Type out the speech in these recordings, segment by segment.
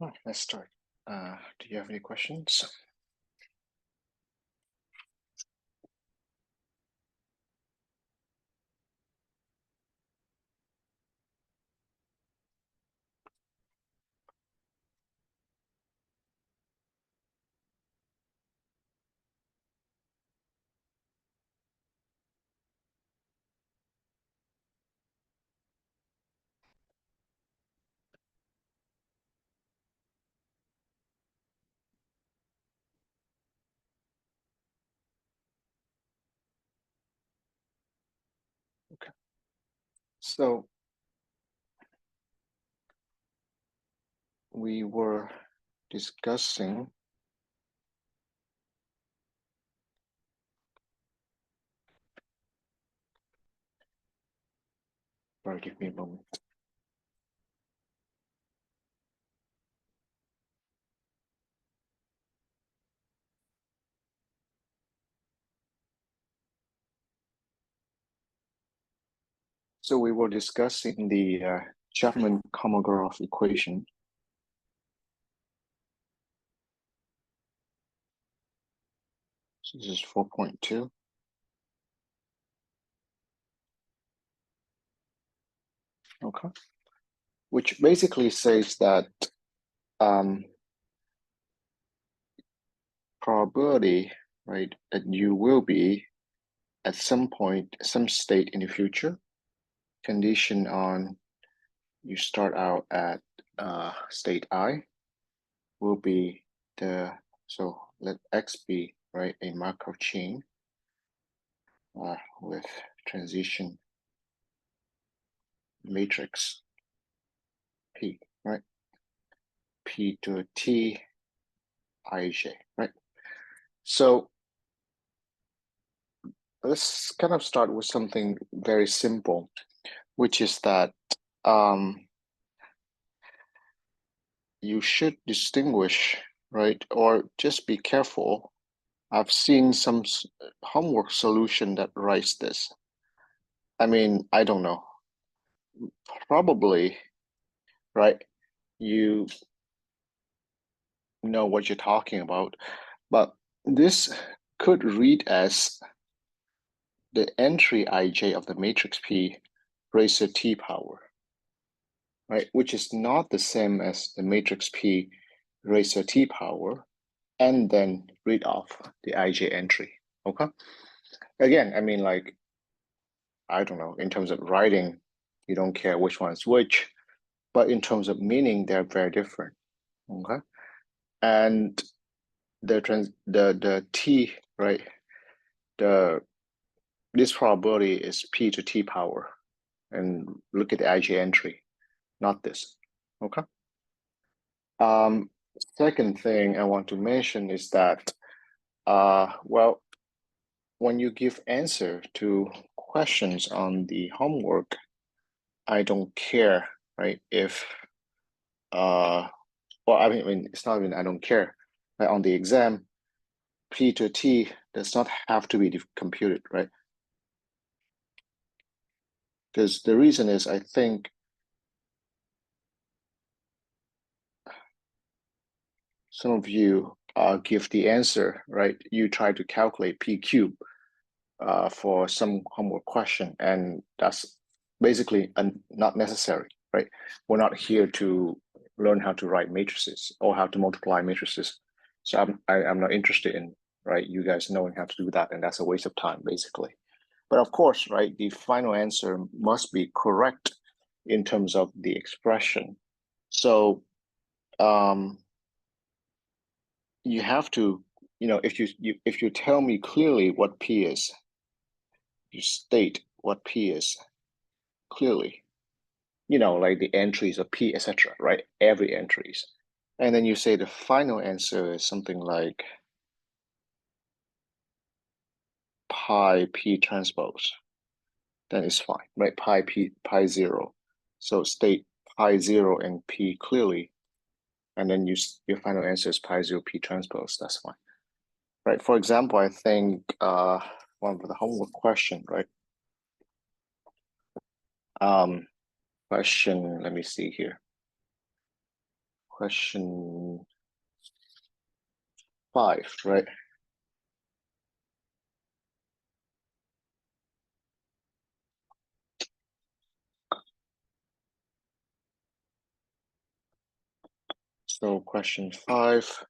All right, let's start. Do you have any questions? Okay. So we were discussing. Sorry, give me a moment. So we were discussing the Chapman-Kolmogorov equation. So this is 4.2. Okay. Which basically says that probability, right, that you will be at some point, some state in the future, condition on you start out at state I, will be so let X be, right, a Markov chain with transition matrix P, right? P to T Ij, right? So let's kind of start with something very simple, which is that you should distinguish, right? Or just be careful. I've seen some homework solution that writes this. I mean, I don't know. Probably, right? You know what you're talking about, but this could read as the entry ij of the matrix P raised to T power, right? Which is not the same as the matrix P raised to T power, and then read off the ij entry, okay? Again, I mean, like, I don't know, in terms of writing, you don't care which one is which, but in terms of meaning, they're very different, okay? And the T, right? This probability is P to T power, and look at the ij entry, not this, okay? Second thing I want to mention is that, well, when you give answer to questions on the homework, I don't care, right? If, well, I mean, it's not even I don't care. Right? On the exam, P to T does not have to be computed, right? Because the reason is, I think some of you give the answer, right? You try to calculate P cube for some homework question, and that's basically not necessary, right? We're not here to learn how to write matrices or how to multiply matrices. So I'm not interested in, right, you guys knowing how to do that, and that's a waste of time, basically. But of course, right, the final answer must be correct in terms of the expression. So you have to, if you tell me clearly what P is, you state what P is clearly, like the entries of P, etc., right? Every entries. And then you say the final answer is something like pi P transpose, then it's fine, right? Pi zero. So state pi zero and P clearly, and then your final answer is pi zero P transpose, that's fine. Right, for example, I think one of the homework question, right? Question, let me see here. question 5, right? So question 5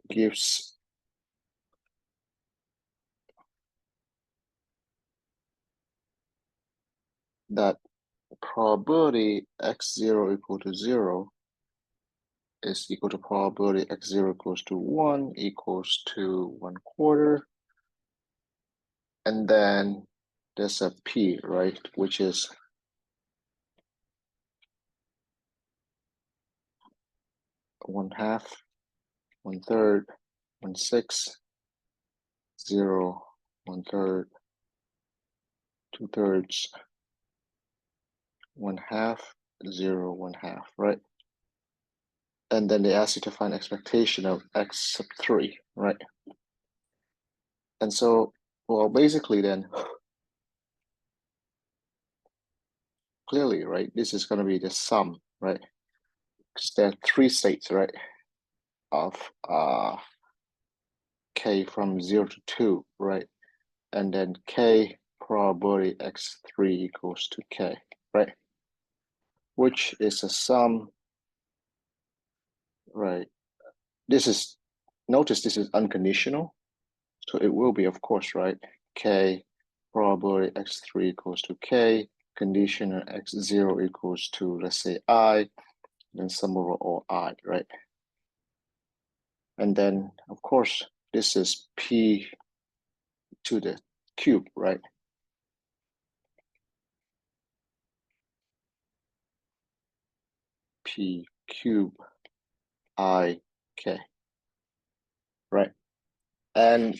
gives that probability x0 equal to 0 is equal to probability x0 equals to 1 equals to 1/4. And then there's a p, right, which is 1/2, 1/3, 1/6, 0, 1/3, 2/3, 1/2, 0, 1/2, right? And then they ask you to find expectation of x sub 3, right? And so, well, basically then, clearly, right, this is going to be the sum, right? Because there are 3 states, right, of k from 0 to 2, right? And then k probability x3 equals to k, right? Which is a sum, right? This is, notice this is unconditional. So it will be, of course, right? K probability x3 equals to k, conditional x0 equals to, let's say, I, then sum over all I, right? And then, of course, this is p to the cube, right? P cube I k, right? And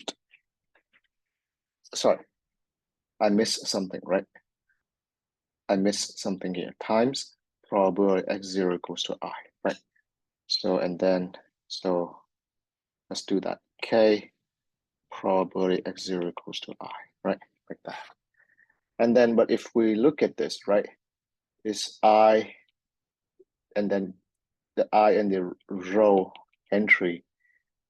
sorry, I missed something, right? I missed something here. Times probability x0 equals to I, right? So, and then, so let's do that. K probability x0 equals to I, right? Like that. And then, but if we look at this, right, is I, and then the I and the row entry,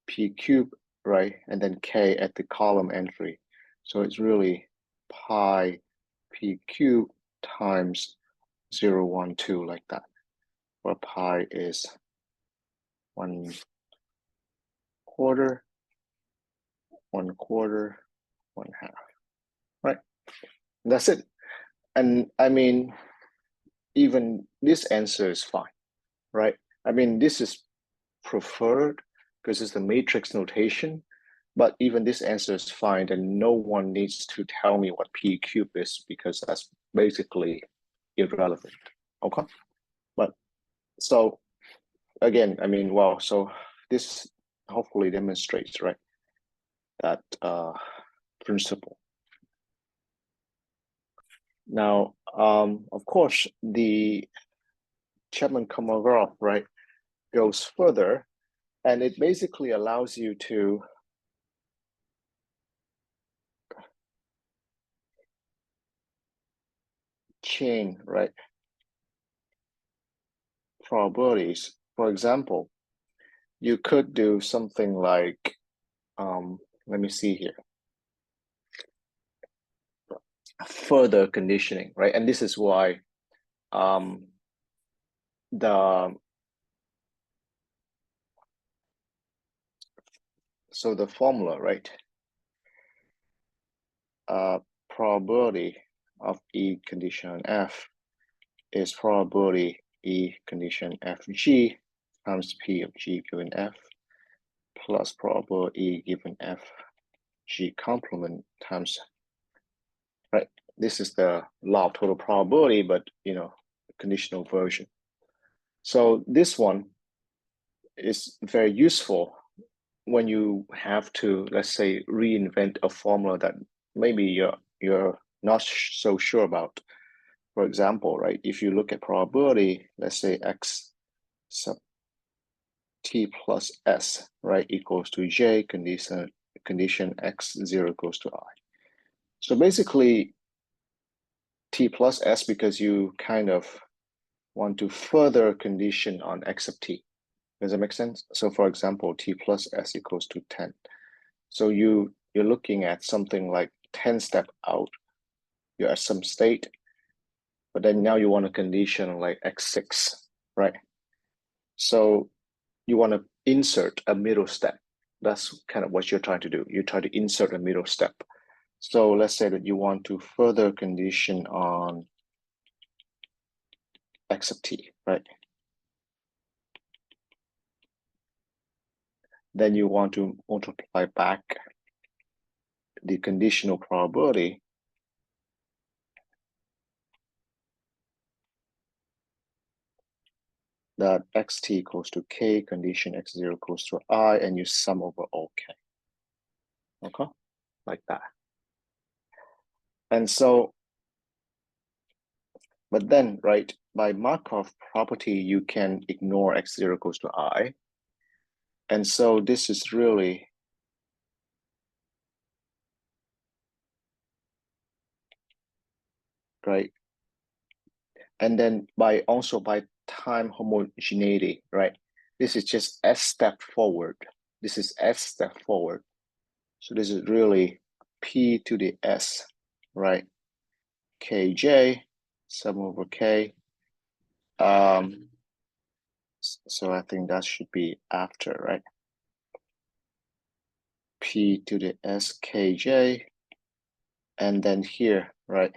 P cube, right? And then K at the column entry. So it's really pi P cube times 0, 1, 2, like that, where pi is 1/4, 1/4, 1/2, right? That's it. And I mean, even this answer is fine, right? I mean, this is preferred because it's the matrix notation, but even this answer is fine, and no one needs to tell me what P cube is because that's basically irrelevant, okay? But so again, I mean, well, so this hopefully demonstrates, right, that principle. Now, of course, the Chapman-Kolmogorov, right, goes further, and it basically allows you to chain, right, probabilities. For example, you could do something like, let me see here, further conditioning, right? And this is why so the formula, right? Probability of E condition F is probability E condition FG times P of G given F plus probability E given F G complement times, right? This is the law of total probability, but conditional version. So this one is very useful when you have to, let's say, reinvent a formula that maybe you're not so sure about. For example, right, if you look at probability, let's say x sub t plus s, right, equals to j condition x0 equals to I. So basically t plus s, because you kind of want to further condition on x of t. Does that make sense? So for example, t plus s equals to 10. So you're looking at something like 10 step out. You're at some state, but then now you want a condition like x6, right? So you want to insert a middle step. That's kind of what you're trying to do. You try to insert a middle step. So let's say that you want to further condition on x of t, right? Then you want to multiply back the conditional probability that xt equals to k, condition x0 equals to I, and you sum over all k. Okay, like that. And so, but then, right, by Markov property, you can ignore x0 equals to I. And so this is really right. And then by time homogeneity, right? This is just s step forward. This is s step forward. So this is really p to the s, right? Kj, sum over k. So I think that should be after, right? P to the s kj, and then here, right?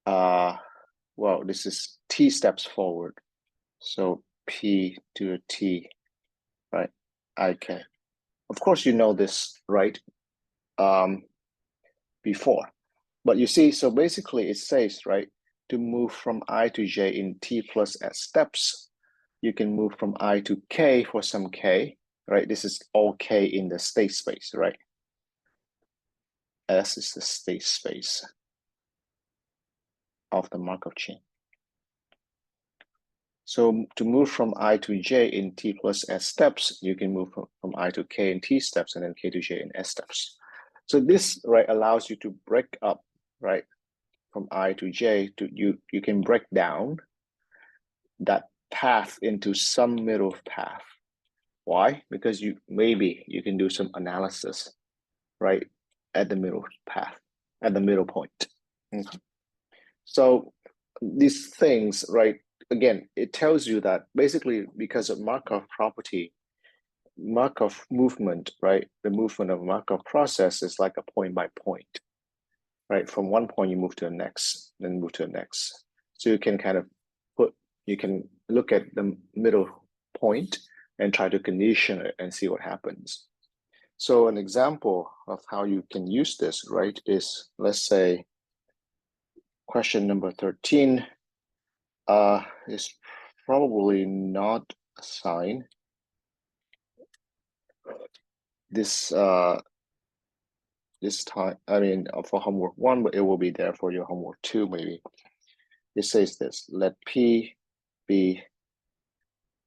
Well, this is t steps forward. So p to the t, right? Ik. Of course, you know this, right? Before, but you see, so basically it says, right, to move from I to j in t plus s steps, you can move from I to k for some k, right? This is all k in the state space, right? S is the state space of the Markov chain. So to move from I to j in t plus s steps, you can move from I to k in t steps and then k to j in s steps. So this, right, allows you to break up, right, from I to j to you can break down that path into some middle path. Why? Because maybe you can do some analysis, right, at the middle path, at the middle point. Okay. So these things, right, again, it tells you that basically because of Markov property, Markov movement, right, the movement of Markov process is like a point by point, right? From one point you move to the next, then move to the next. So you can kind of you can look at the middle point and try to condition it and see what happens. So an example of how you can use this, right, is, let's say, question number 13 is probably not assigned. This time, I mean, for homework 1, but it will be there for your homework 2, maybe. It says this: let P be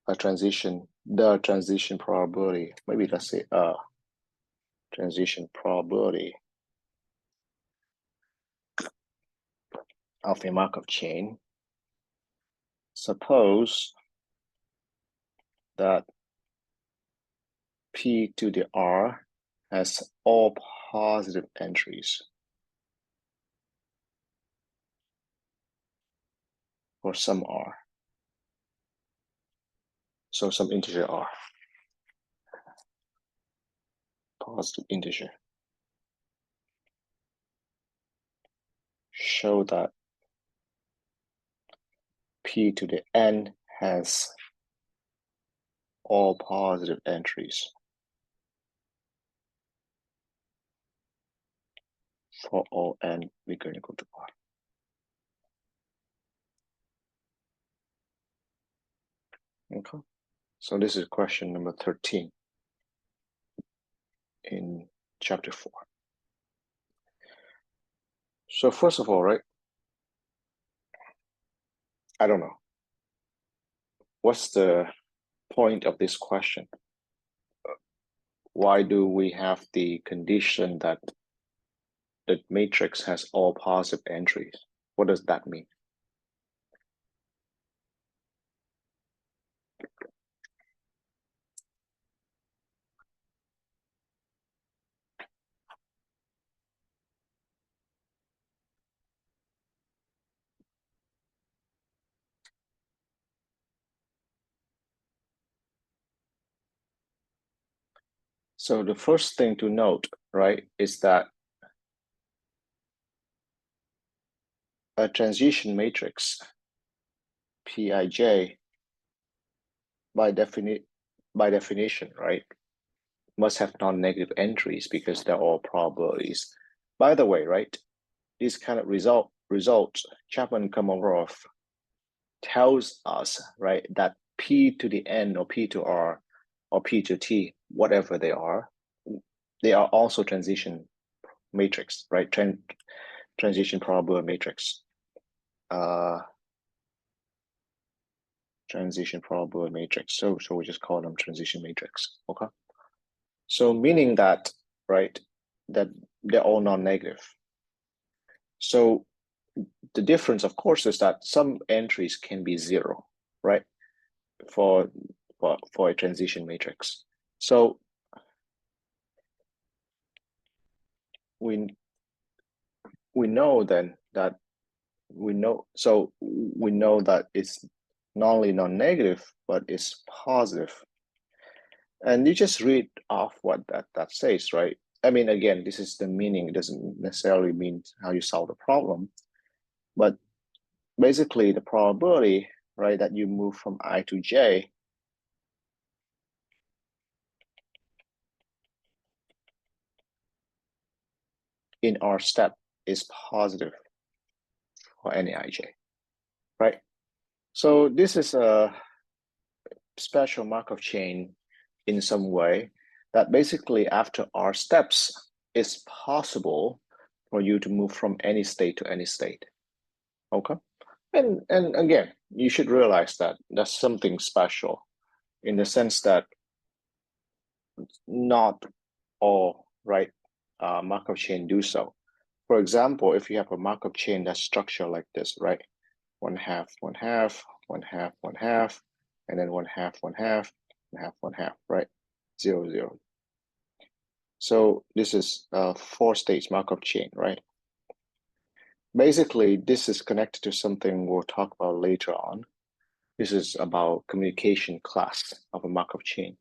the transition probability. Maybe let's say transition probability of a Markov chain. Suppose that P to the R has all positive entries for some R. So some integer R, positive integer. Show that P to the N has all positive entries for all N bigger than or equal to R. Okay, so this is question number 13 in chapter 4. So first of all, right, I don't know. What's the point of this question? Why do we have the condition that the matrix has all positive entries? What does that mean? So the first thing to note, right, is that a transition matrix, Pij, by definition, right, must have non-negative entries because they're all probabilities. By the way, right, this kind of results Chapman-Kolmogorov tells us, right, that P to the N or P to R or P to T, whatever they are also transition matrix, right? Transition probability matrix. Transition probability matrix. So we just call them transition matrix. Okay. So meaning that, right, that they're all non-negative. So the difference, of course, is that some entries can be zero, right? For a transition matrix. So we know then that we know that it's not only non-negative, but it's positive. And you just read off what that says, right? I mean, again, this is the meaning. It doesn't necessarily mean how you solve the problem. But basically, the probability, right, that you move from I to J in our step is positive for any Ij, right? So this is a special Markov chain in some way that basically after R steps, it's possible for you to move from any state to any state. Okay. And again, you should realize that that's something special in the sense that not all right Markov chain do so. For example, if you have a Markov chain that's structured like this, right? 1/2, 1/2, 1/2, 1/2, and then 1/2, 1/2, 1/2, 1/2, right? 0, 0. So this is a 4-stage Markov chain, right? Basically, this is connected to something we'll talk about later on. This is about communication class of a Markov chain.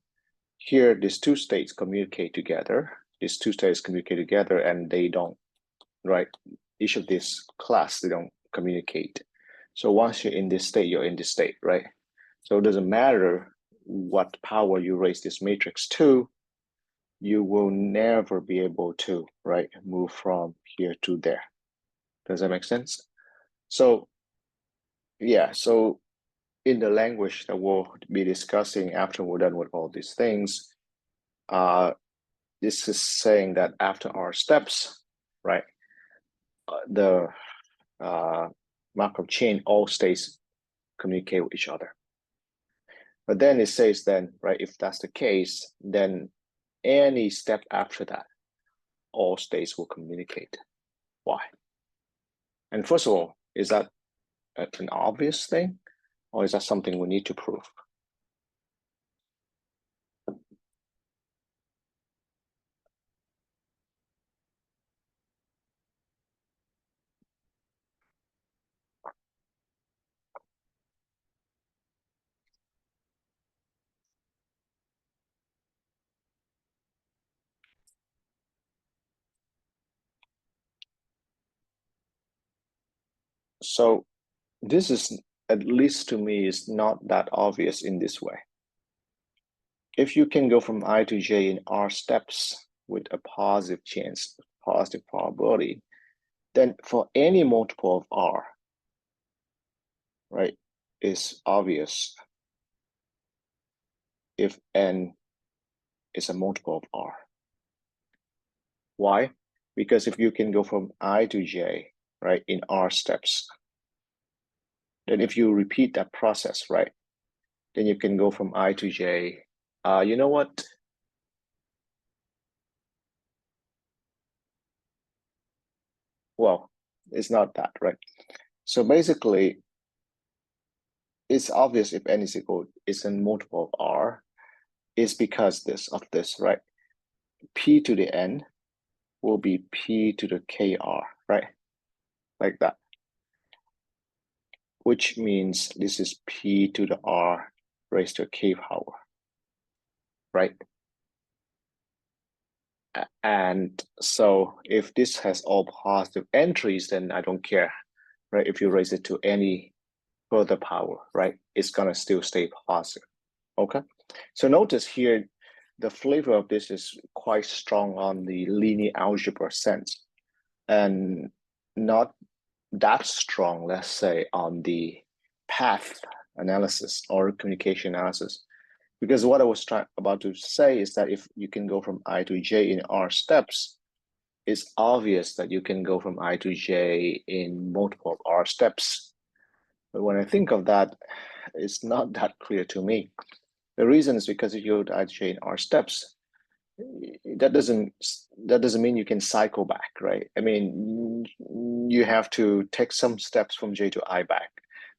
Here, these two states communicate together. These two states communicate together and they don't, right? Each of these class, they don't communicate. So once you're in this state, you're in this state, right? So it doesn't matter what power you raise this matrix to, you will never be able to, right, move from here to there. Does that make sense? So, yeah, so in the language that we'll be discussing after we're done with all these things, this is saying that after our steps, right, the Markov chain, all states communicate with each other. But then it says then, right, if that's the case, then any step after that, all states will communicate. Why? And first of all, is that an obvious thing, or is that something we need to prove? So this is, at least to me, is not that obvious in this way. If you can go from I to J in R steps with a positive chance, positive probability, then for any multiple of R, right, is obvious if N is a multiple of R. Why? Because if you can go from I to J, right, in R steps, then if you repeat that process, right, then you can go from I to J. You know what? Well, it's not that, right? So basically, it's obvious if N is equal, it's a multiple of R, is because of this, right? P to the N will be P to the KR, right? Like that. Which means this is P to the R raised to K power, right? And so if this has all positive entries, then I don't care, right? If you raise it to any further power, right? It's gonna still stay positive, okay? So notice here, the flavor of this is quite strong on the linear algebra sense and not that strong, let's say, on the path analysis or communication analysis. Because what I was about to say is that if you can go from I to J in R steps, it's obvious that you can go from I to J in multiple R steps. But when I think of that, it's not that clear to me. The reason is because if you go to I to J in R steps, that doesn't mean you can cycle back, right? I mean, you have to take some steps from J to I back.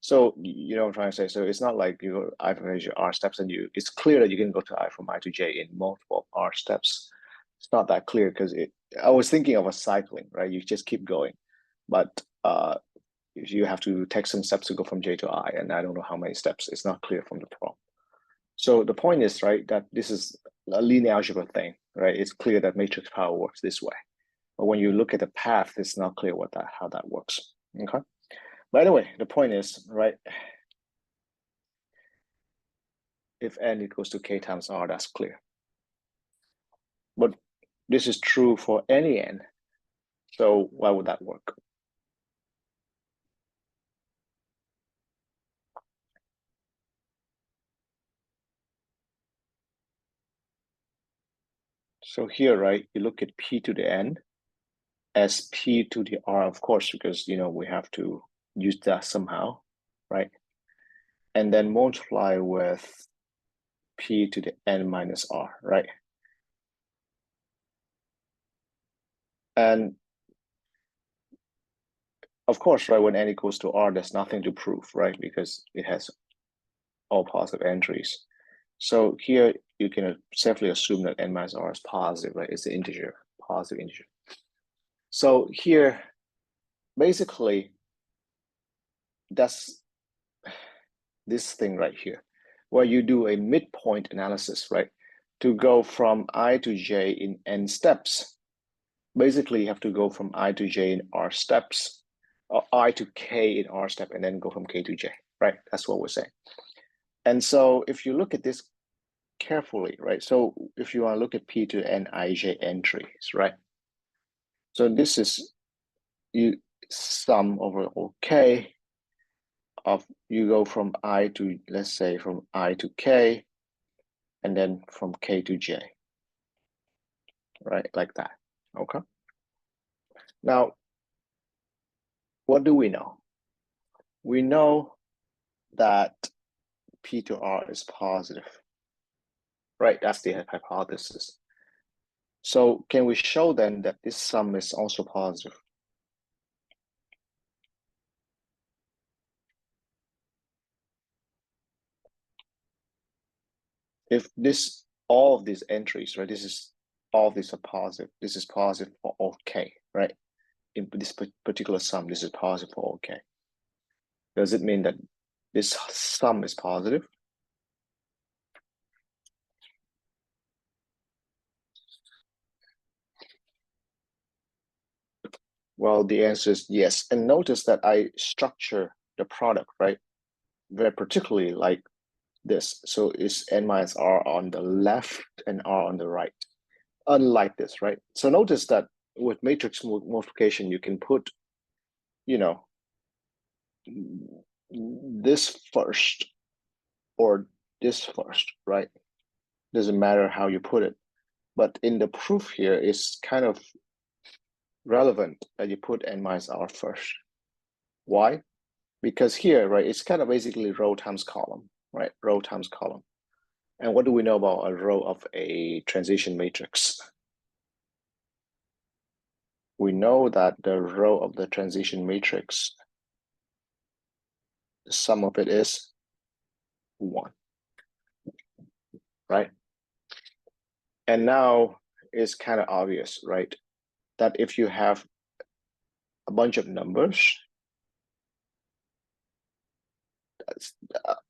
So you know what I'm trying to say. So it's not like you go I from J to R steps and it's clear that you can go to I from I to J in multiple R steps. It's not that clear because I was thinking of a cycling, right? You just keep going, but you have to take some steps to go from J to I, and I don't know how many steps. It's not clear from the prompt. So the point is, right, that this is a linear algebra thing, right? It's clear that matrix power works this way. But when you look at the path, it's not clear how that works, okay? By the way, the point is, right, if n equals to k times r, that's clear. But this is true for any n. So why would that work? So here, right, you look at p to the n as p to the r, of course, because, you know, we have to use that somehow, right? And then multiply with p to the n minus r, right? And of course, right, when n equals to r, there's nothing to prove, right? Because it has all positive entries. So here you can safely assume that n minus r is positive, right? It's an integer, positive integer. So here, basically, that's this thing right here, where you do a midpoint analysis, right? To go from I to j in n steps. Basically, you have to go from I to j in r steps, or I to k in r step, and then go from k to j, right? That's what we're saying. And so if you look at this carefully, right? So if you want to look at p to n ij entries, right? So this is you sum over k of you go from I to, let's say, from I to k, and then from k to j, right? Like that, okay? Now, what do we know? We know that p to r is positive, right? That's the hypothesis. So can we show then that this sum is also positive? If this, all of these entries, right? This is, all of these are positive. This is positive for all k, right? In this particular sum, this is positive for all k. Does it mean that this sum is positive? Well, the answer is yes. And notice that I structure the product, right? Very particularly like this. So it's n minus r on the left and r on the right. Unlike this, right? So notice that with matrix multiplication, you can put, you know, this first or this first, right? Doesn't matter how you put it. But in the proof here, it's kind of relevant that you put n minus r first. Why? Because here, right, it's kind of basically row times column, right? Row times column. And what do we know about a row of a transition matrix? We know that the row of the transition matrix, the sum of it is 1, right? And now it's kind of obvious, right? That if you have a bunch of numbers,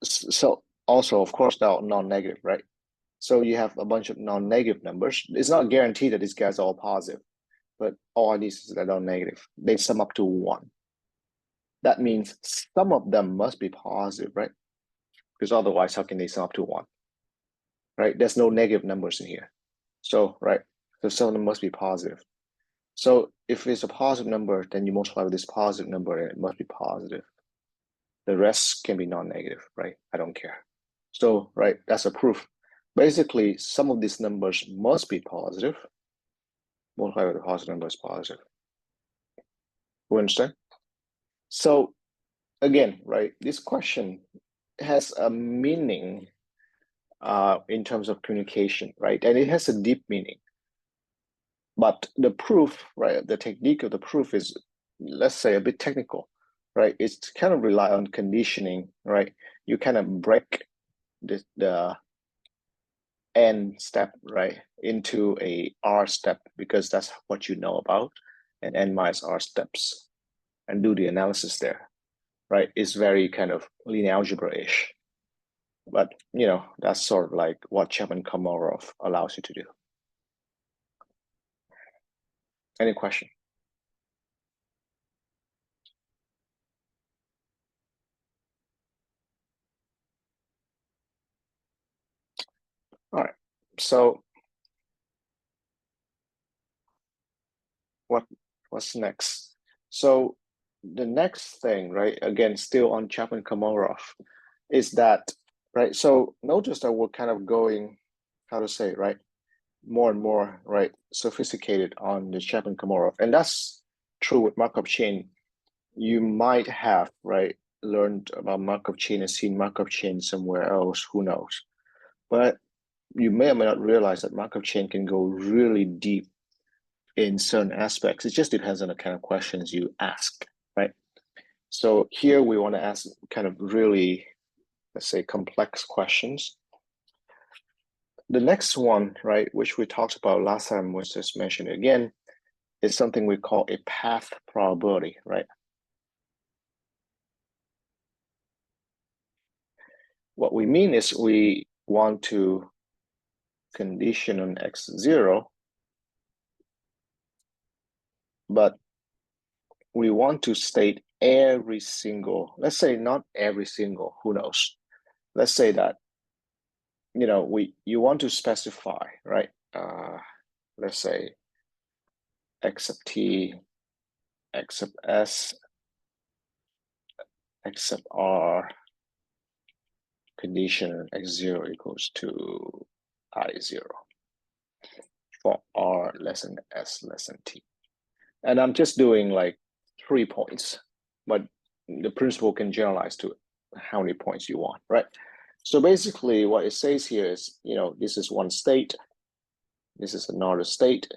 so also, of course, now non-negative, right? So you have a bunch of non-negative numbers. It's not guaranteed that these guys are all positive, but all these is that are negative. They sum up to 1. That means some of them must be positive, right? Because otherwise, how can they sum up to 1? Right? There's no negative numbers in here. So, right, so some of them must be positive. So if it's a positive number, then you multiply with this positive number and it must be positive. The rest can be non-negative, right? I don't care. So, right, that's a proof. Basically, some of these numbers must be positive. Multiply with the positive number is positive. You understand? So again, right, this question has a meaning in terms of communication, right? And it has a deep meaning. But the proof, right, the technique of the proof is, let's say, a bit technical, right? It's kind of rely on conditioning, right? You kind of break the N step, right, into a R step because that's what you know about, and N minus R steps, and do the analysis there, right? It's very kind of linear algebra-ish. But, you know, that's sort of like what Chapman-Kolmogorov allows you to do. Any question? All right. So what's next? So the next thing, right, again, still on Chapman-Kolmogorov, is that, right, so notice that we're kind of going, how to say, right, more and more, right, sophisticated on the Chapman-Kolmogorov. And that's true with Markov chain. You might have, right, learned about Markov chain and seen Markov chain somewhere else, who knows? But you may or may not realize that Markov chain can go really deep in certain aspects. It just depends on the kind of questions you ask, right? So here we want to ask kind of really, let's say, complex questions. The next one, right, which we talked about last time, was just mentioned again, is something we call a path probability, right? What we mean is we want to condition on x0, but we want to state every single, let's say not every single, who knows? Let's say that, you know, you want to specify, right? Let's say x sub t, x sub s, x sub r, condition x0 equals to I0 for r less than s less than t. And I'm just doing like 3 points, but the principle can generalize to how many points you want, right? So basically what it says here is, you know, this is one state, this is another state,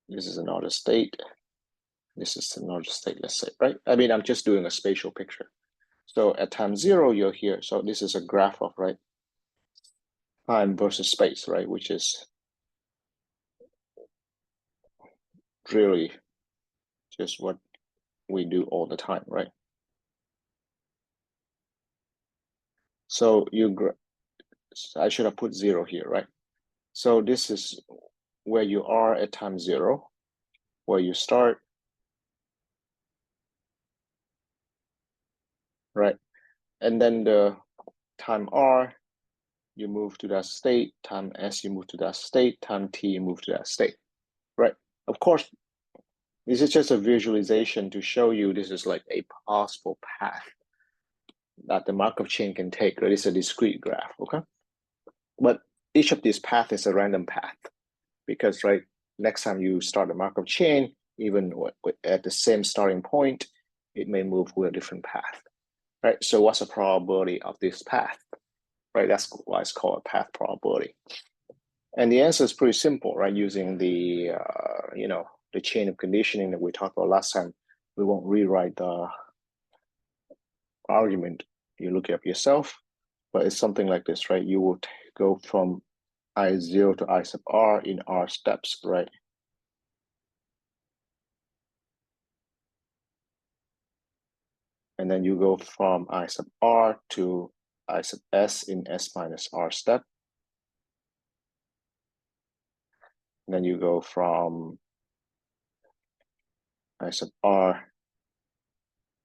this is another state, this is another state, let's say, right? I mean, I'm just doing a spatial picture. So at time 0, you're here. So this is a graph of, right, time versus space, right, which is really just what we do all the time, right? So I should have put 0 here, right? So this is where you are at time 0, where you start, right? And then the time r, you move to that state, time s, you move to that state, time t, you move to that state, right? Of course, this is just a visualization to show you this is like a possible path that the Markov chain can take, right? It's a discrete graph, okay? But each of these paths is a random path because, right, next time you start a Markov chain, even at the same starting point, it may move with a different path, right? So what's the probability of this path, right? That's why it's called a path probability. And the answer is pretty simple, right? Using the, you know, the chain of conditioning that we talked about last time. We won't rewrite the argument. You look it up yourself, but it's something like this, right? You will go from I0 to I sub r in r steps, right? And then you go from I sub r to I sub s in s minus r step. And then you go from I sub r,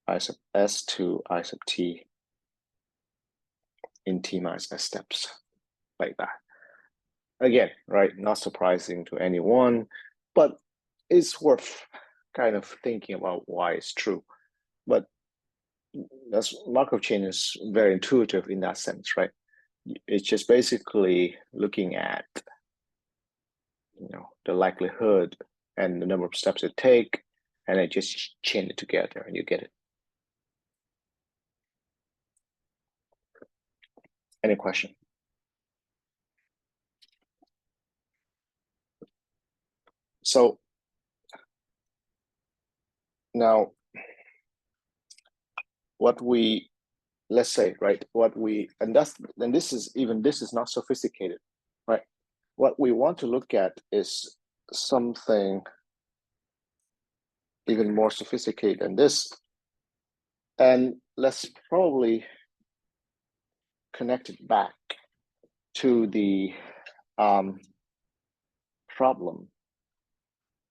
I sub s to I sub t in t minus s steps, like that. Again, right, not surprising to anyone, but it's worth kind of thinking about why it's true. But that's Markov chain is very intuitive in that sense, right? It's just basically looking at the likelihood and the number of steps it take, and it just chain it together and you get it. Any question? So now what we, let's say, right, what we, and this is not sophisticated, right? What we want to look at is something even more sophisticated than this. And let's probably connect it back to the problem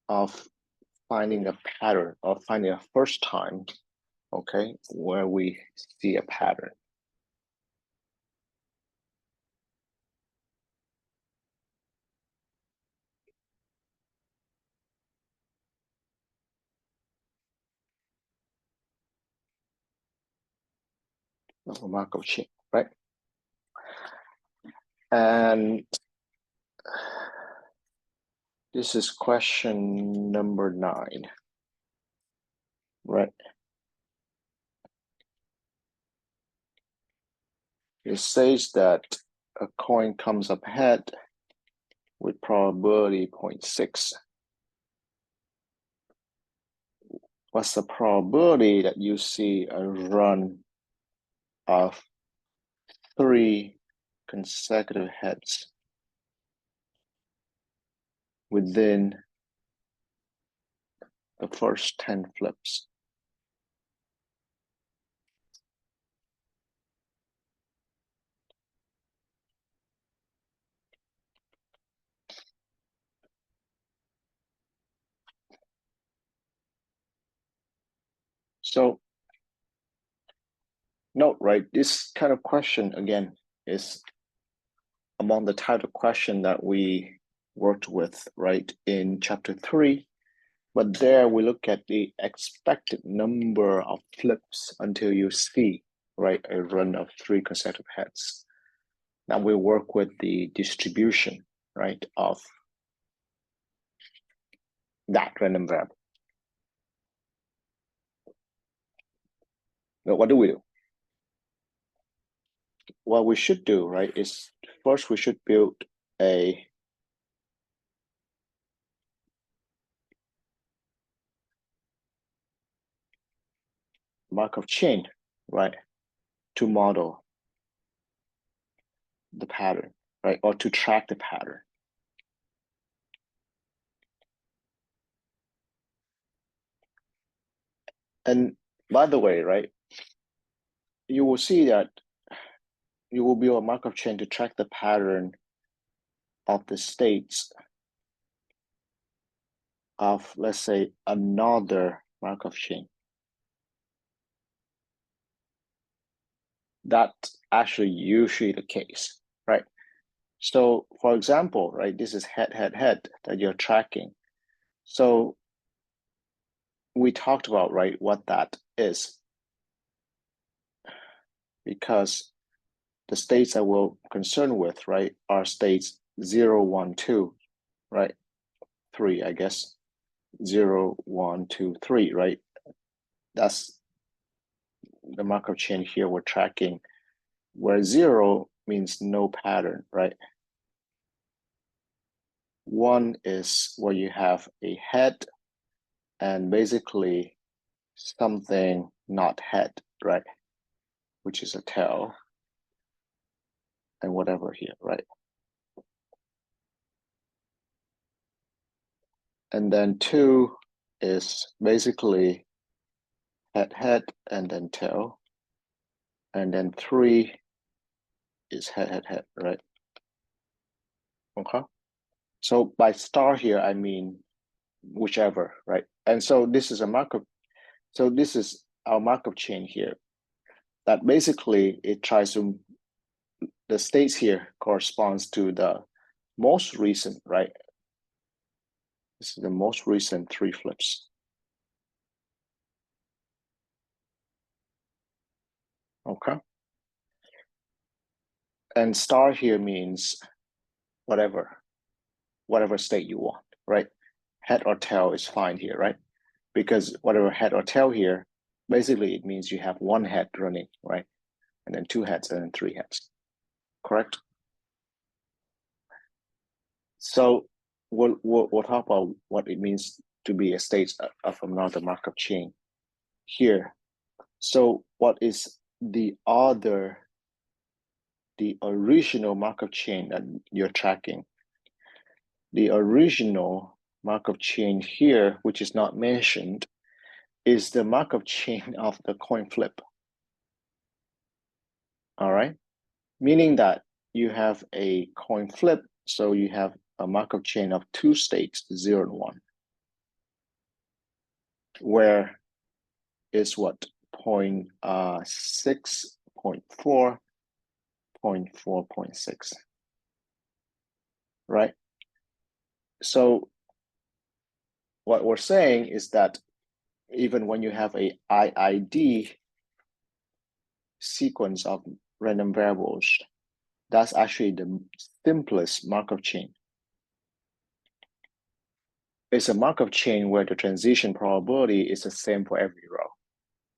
of finding a pattern, or finding a first time, okay, where we see a pattern. Of a Markov chain, right? And this is question number 9, right? It says that a coin comes up head with probability 0.6. What's the probability that you see a run of 3 consecutive heads within the first 10 flips? So note, right, this kind of question, again, is among the type of question that we worked with, right, in chapter 3. But there we look at the expected number of flips until you see, right, a run of 3 consecutive heads. Now we work with the distribution, right, of that random variable. Now, what do we do? What we should do, right, is first we should build a Markov chain, right, to model the pattern, right, or to track the pattern. And by the way, right, you will see that you will build a Markov chain to track the pattern of the states of, let's say, another Markov chain. That's actually usually the case, right? So for example, right, this is head, head, head that you're tracking. So we talked about, right, what that is, because the states that we're concerned with, right, are states 0, 1, 2, right? 3, I guess. 0, 1, 2, 3, right? That's the Markov chain here we're tracking, where 0 means no pattern, right? 1 is where you have a head and basically something not head, right? Which is a tail and whatever here, right? And then 2 is basically head, head, and then tail. And then 3 is head, right? Okay. So by star here, I mean whichever, right? And so this is a Markov. So this is our Markov chain here. That basically it tries to, the states here corresponds to the most recent, right? This is the most recent 3 flips. Okay. And star here means whatever state you want, right? Head or tail is fine here, right? Because whatever head or tail here, basically it means you have 1 head running, right? And then 2 heads and then 3 heads, correct? So we'll talk about what it means to be a state of another Markov chain here. So what is the original Markov chain that you're tracking? The original Markov chain here, which is not mentioned, is the Markov chain of the coin flip. All right, meaning that you have a coin flip, so you have a Markov chain of 2 states, 0 and 1, where is what 0.6, 0.4, 0.4, 0.6, right? So what we're saying is that even when you have a IID sequence of random variables, that's actually the simplest Markov chain. It's a Markov chain where the transition probability is the same for every row.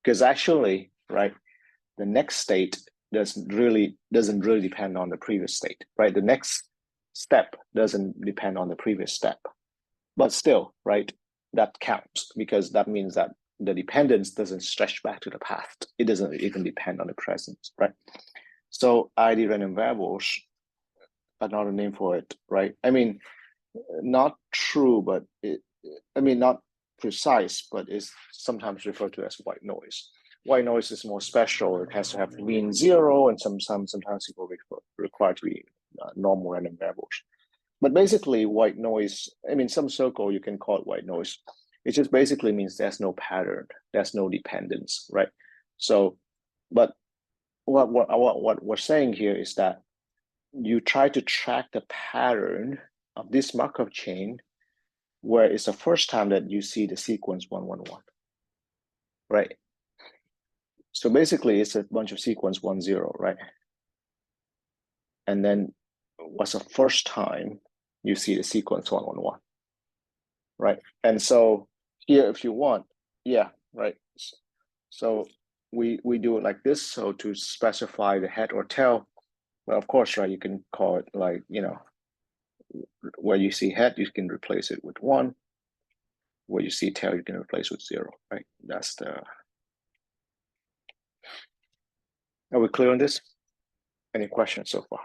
Because actually, right, the next state doesn't really depend on the previous state, right? The next step doesn't depend on the previous step. But still, right, that counts because that means that the dependence doesn't stretch back to the past. It doesn't even depend on the present, right? So ID random variables, another name for it, right? I mean, not true, but not precise, but it's sometimes referred to as white noise. White noise is more special. It has to have mean 0, and sometimes people require to be normal random variables. But basically, white noise, some circle, you can call it white noise. It just basically means there's no pattern, there's no dependence, right? So, but what we're saying here is that you try to track the pattern of this Markov chain where it's the first time that you see the sequence 111, right? So basically, it's a bunch of sequence 10, right? And then what's the first time you see the sequence 111, right? And so here, if you want, yeah, right. So we do it like this. So to specify the head or tail, well, of course, right, you can call it like, where you see head, you can replace it with 1. Where you see tail, you can replace with 0, right? That's the. Are we clear on this? Any questions so far?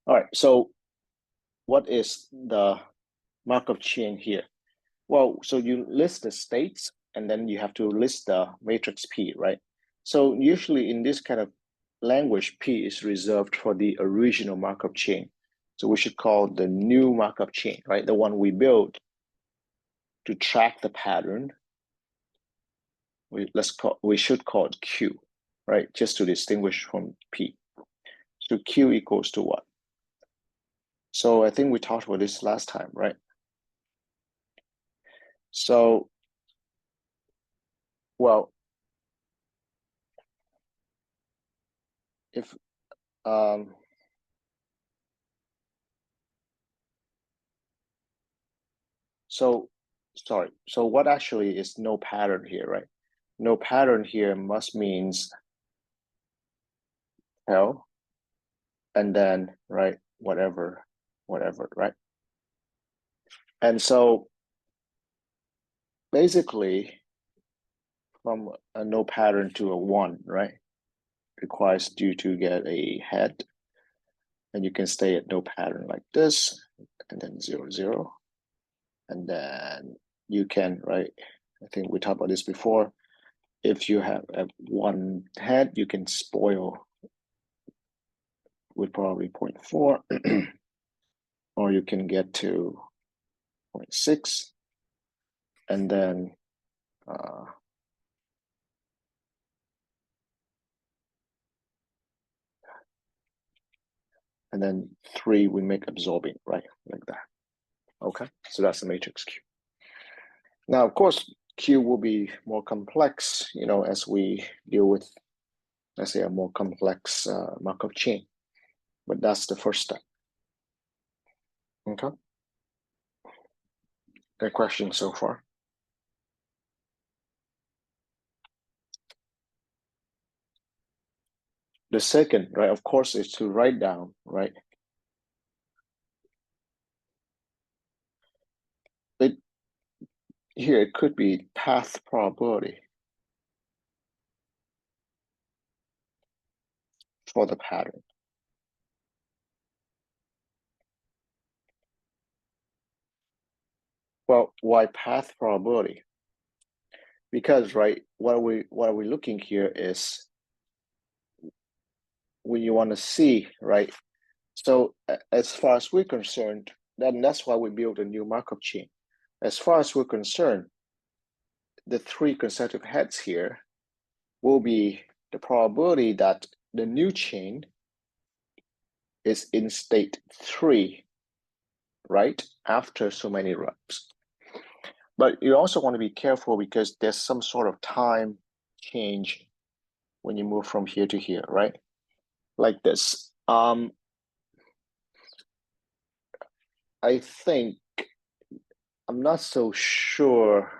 All right, so what is the Markov chain here? Well, so you list the states and then you have to list the matrix P, right? So usually in this kind of language, P is reserved for the original Markov chain. So we should call the new Markov chain, right? The one we built to track the pattern. We should call it Q, right? Just to distinguish from P. So Q equals to what? So I think we talked about this last time, right? So, well, if so sorry. So what actually is no pattern here, right? No pattern here must means hell, and then right, whatever, right? And so basically, from a no pattern to a 1, right, requires you to get a head, and you can stay at no pattern like this, and then 0, 0, and then you can, right? I think we talked about this before. if you have one head, you can spoil with probably 0.4, or you can get to 0.6, and then and then 3 we make absorbing, right? Like that. Okay, so that's the matrix Q. Now, of course, Q will be more complex, as we deal with, let's say, a more complex Markov chain. But that's the first step. Okay. Any questions so far? The second, right, of course, is to write down, right? Here it could be path probability for the pattern. Well, why path probability? Because, right, what are we looking here is when you want to see, right? So as far as we're concerned, then that's why we build a new Markov chain. As far as we're concerned, the 3 consecutive heads here will be the probability that the new chain is in state 3, right, after so many reps. But you also want to be careful because there's some sort of time change when you move from here to here, right? Like this. I think, I'm not so sure.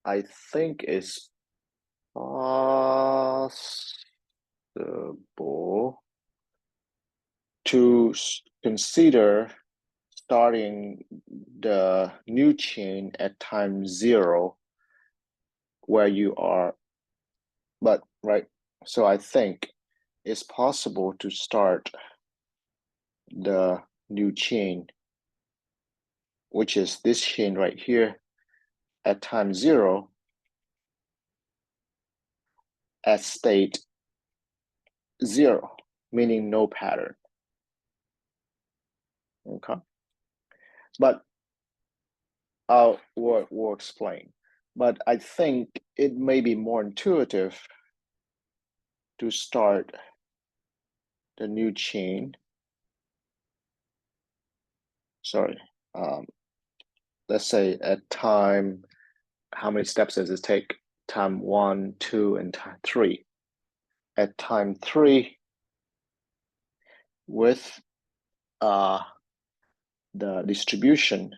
I think it's possible to consider starting the new chain at time 0 where you are, but right, so I think it's possible to start the new chain, which is this chain right here, at time 0 at state 0, meaning no pattern. Okay, but we'll explain. But I think it may be more intuitive to start the new chain. Sorry, let's say at time, how many steps does it take? Time 1, 2, and time 3. At time 3, with the distribution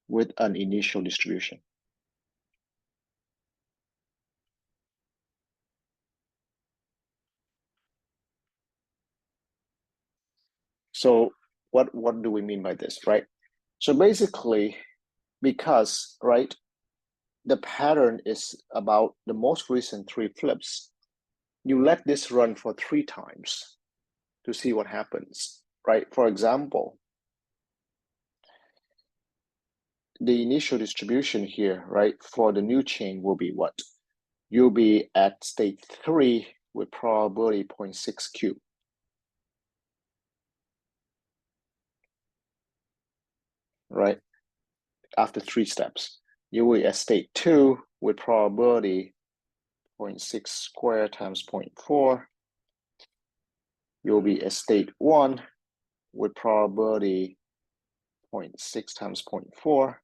with an initial distribution. So what do we mean by this, right? So basically, because, right, the pattern is about the most recent 3 flips, you let this run for 3 times to see what happens, right? For example, the initial distribution here, right, for the new chain will be what? You'll be at state 3 with probability 0.6Q. Right? After 3 steps. You will be at state 2 with probability 0.6 squared times 0.4. You'll be at state 1 with probability 0.6 times 0.4.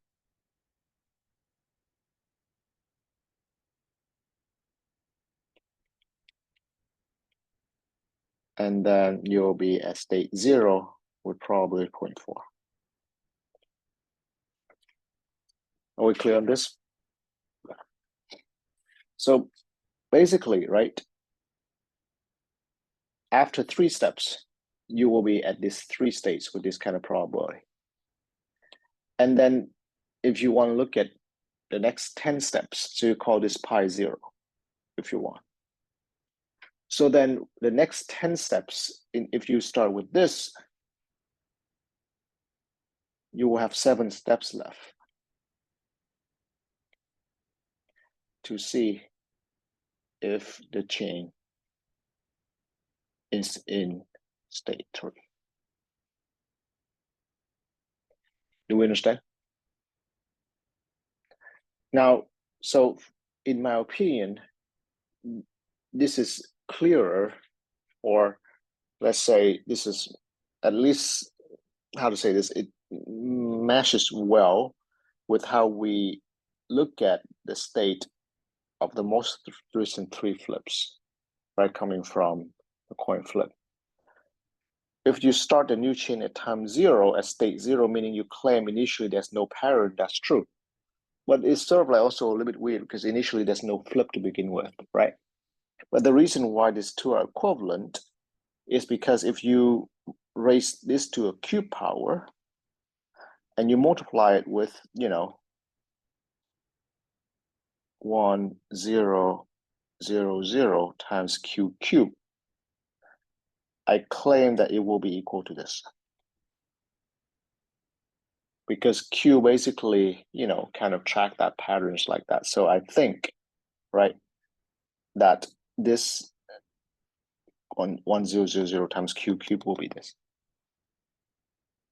And then you'll be at state 0 with probability 0.4. Are we clear on this? So basically, right, after 3 steps, you will be at these 3 states with this kind of probability. And then if you want to look at the next 10 steps, so you call this pi 0 if you want. So then the next 10 steps, if you start with this, you will have 7 steps left to see if the chain is in state 3. Do we understand? Now, so in my opinion, this is clearer, or let's say this is at least, how to say this, it meshes well with how we look at the state of the most recent 3 flips, right, coming from the coin flip. If you start a new chain at time 0 at state 0, meaning you claim initially there's no pattern, that's true. But it's sort of like also a little bit weird because initially there's no flip to begin with, right? But the reason why these two are equivalent is because if you raise this to a cube power and you multiply it with, 1, 0, 0, 0 times q cubed, I claim that it will be equal to this. Because Q basically, kind of track that patterns like that. So I think, right, that this on 1000 times Q cubed will be this.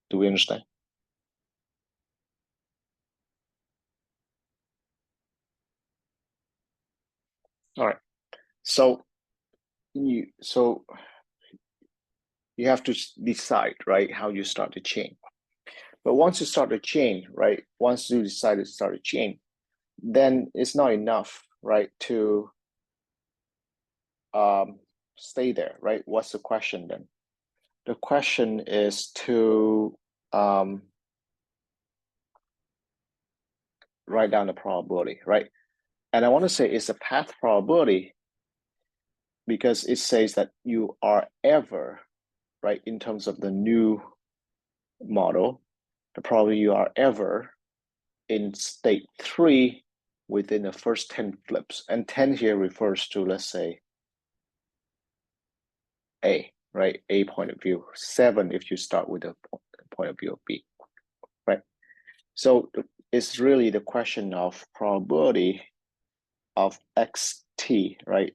Do we understand? All right. So you have to decide, right, how you start the chain. But once you start the chain, right, once you decide to start a chain, then it's not enough, right, to stay there, right? What's the question then? The question is to write down the probability, right? And I want to say it's a path probability because it says that you are ever, right, in terms of the new model, the probability you are ever in state 3 within the first 10 flips. And 10 here refers to, let's say, A, right? A point of view. 7 if you start with the point of view of B, right? So it's really the question of probability of xt, right?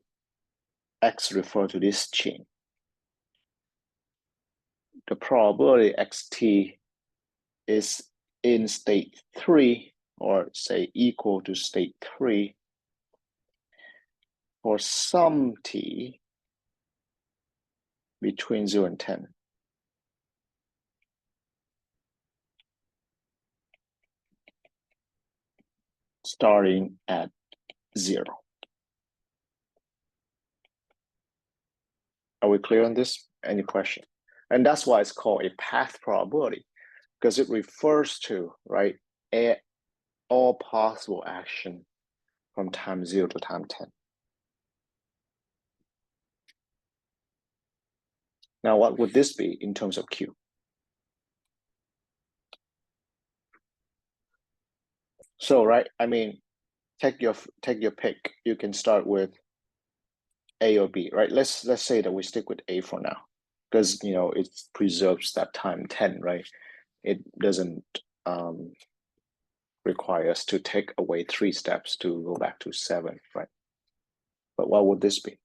X refer to this chain. The probability xt is in state 3, or say equal to state 3 for some t between 0 and 10. Starting at 0. Are we clear on this? Any question? And that's why it's called a path probability, because it refers to, right, all possible action from time 0 to time 10. Now, what would this be in terms of Q? So, right, I mean, take your pick. You can start with A or B, right? Let's say that we stick with A for now, because it preserves that time 10, right? It doesn't require us to take away 3 steps to go back to 7, right? But what would this be?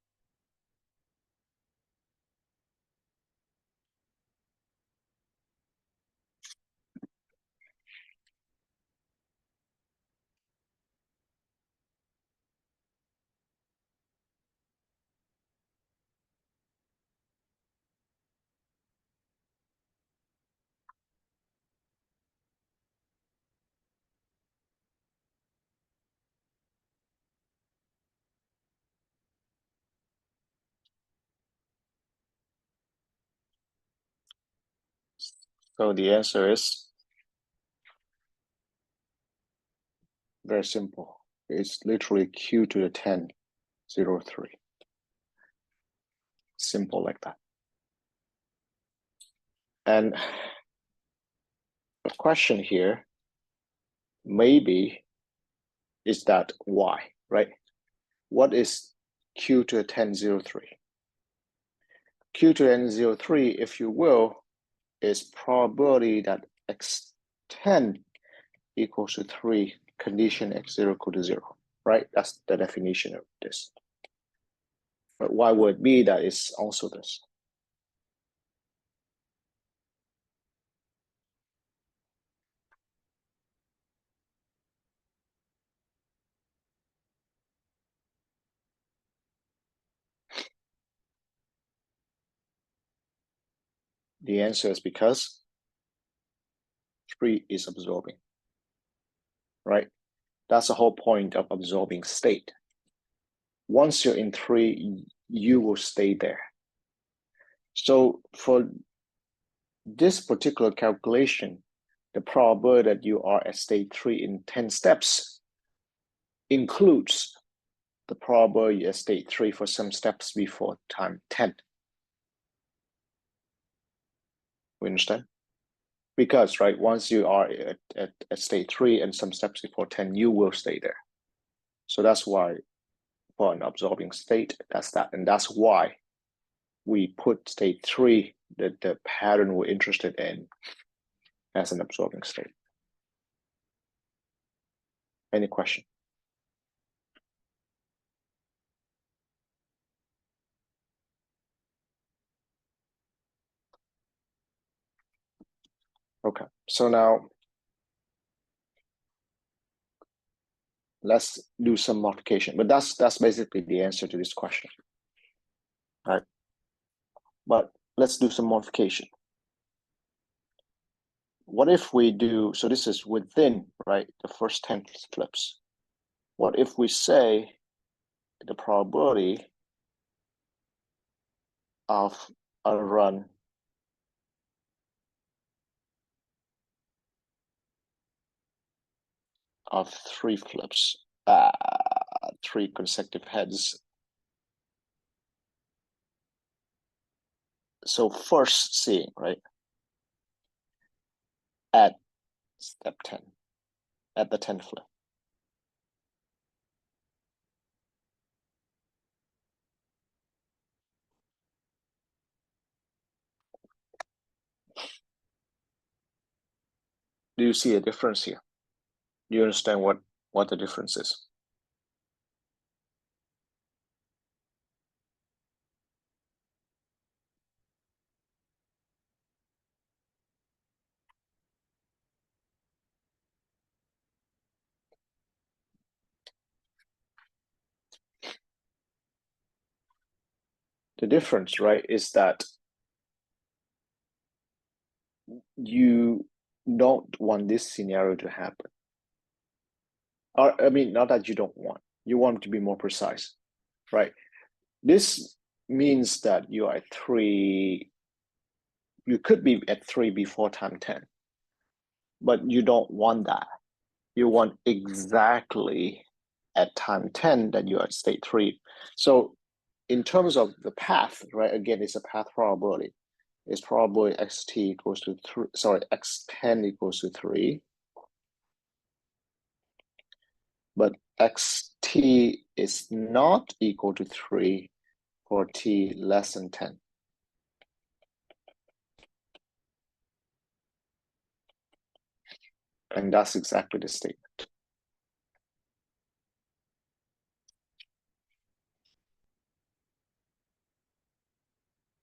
So the answer is very simple. It's literally Q to the 10, 0, 3. Simple like that. And the question here maybe is that why, right? What is Q to the 10, 0, 3? Q to the N03, if you will, is probability that x10 equals to 3, condition x0 equal to 0, right? That's the definition of this. But why would it be that it's also this? The answer is because 3 is absorbing, right? That's the whole point of absorbing state. Once you're in 3, you will stay there. So for this particular calculation, the probability that you are at state 3 in 10 steps includes the probability at state 3 for some steps before time 10. We understand? Because, right, once you are at state 3 and some steps before 10, you will stay there. So that's why for an absorbing state, that's that. And that's why we put state 3, the pattern we're interested in, as an absorbing state. Any question? Okay, so now let's do some modification, but that's basically the answer to this question. All right, but let's do some modification. What if we do, so this is within, right, the first 10 flips. What if we say the probability of a run of 3 flips, 3 consecutive heads. So first seeing, right, at step 10, at the 10th flip. Do you see a difference here? Do you understand what the difference is? The difference, right, is that you don't want this scenario to happen. Or, I mean, not that you don't want, you want to be more precise, right? This means that you are at 3, you could be at 3 before time 10, but you don't want that. You want exactly at time 10 that you are at state 3. So in terms of the path, right, again, it's a path probability. It's probably xt equals to 3, sorry, x10 equals to 3. But xt is not equal to 3 for t less than 10. And that's exactly the statement.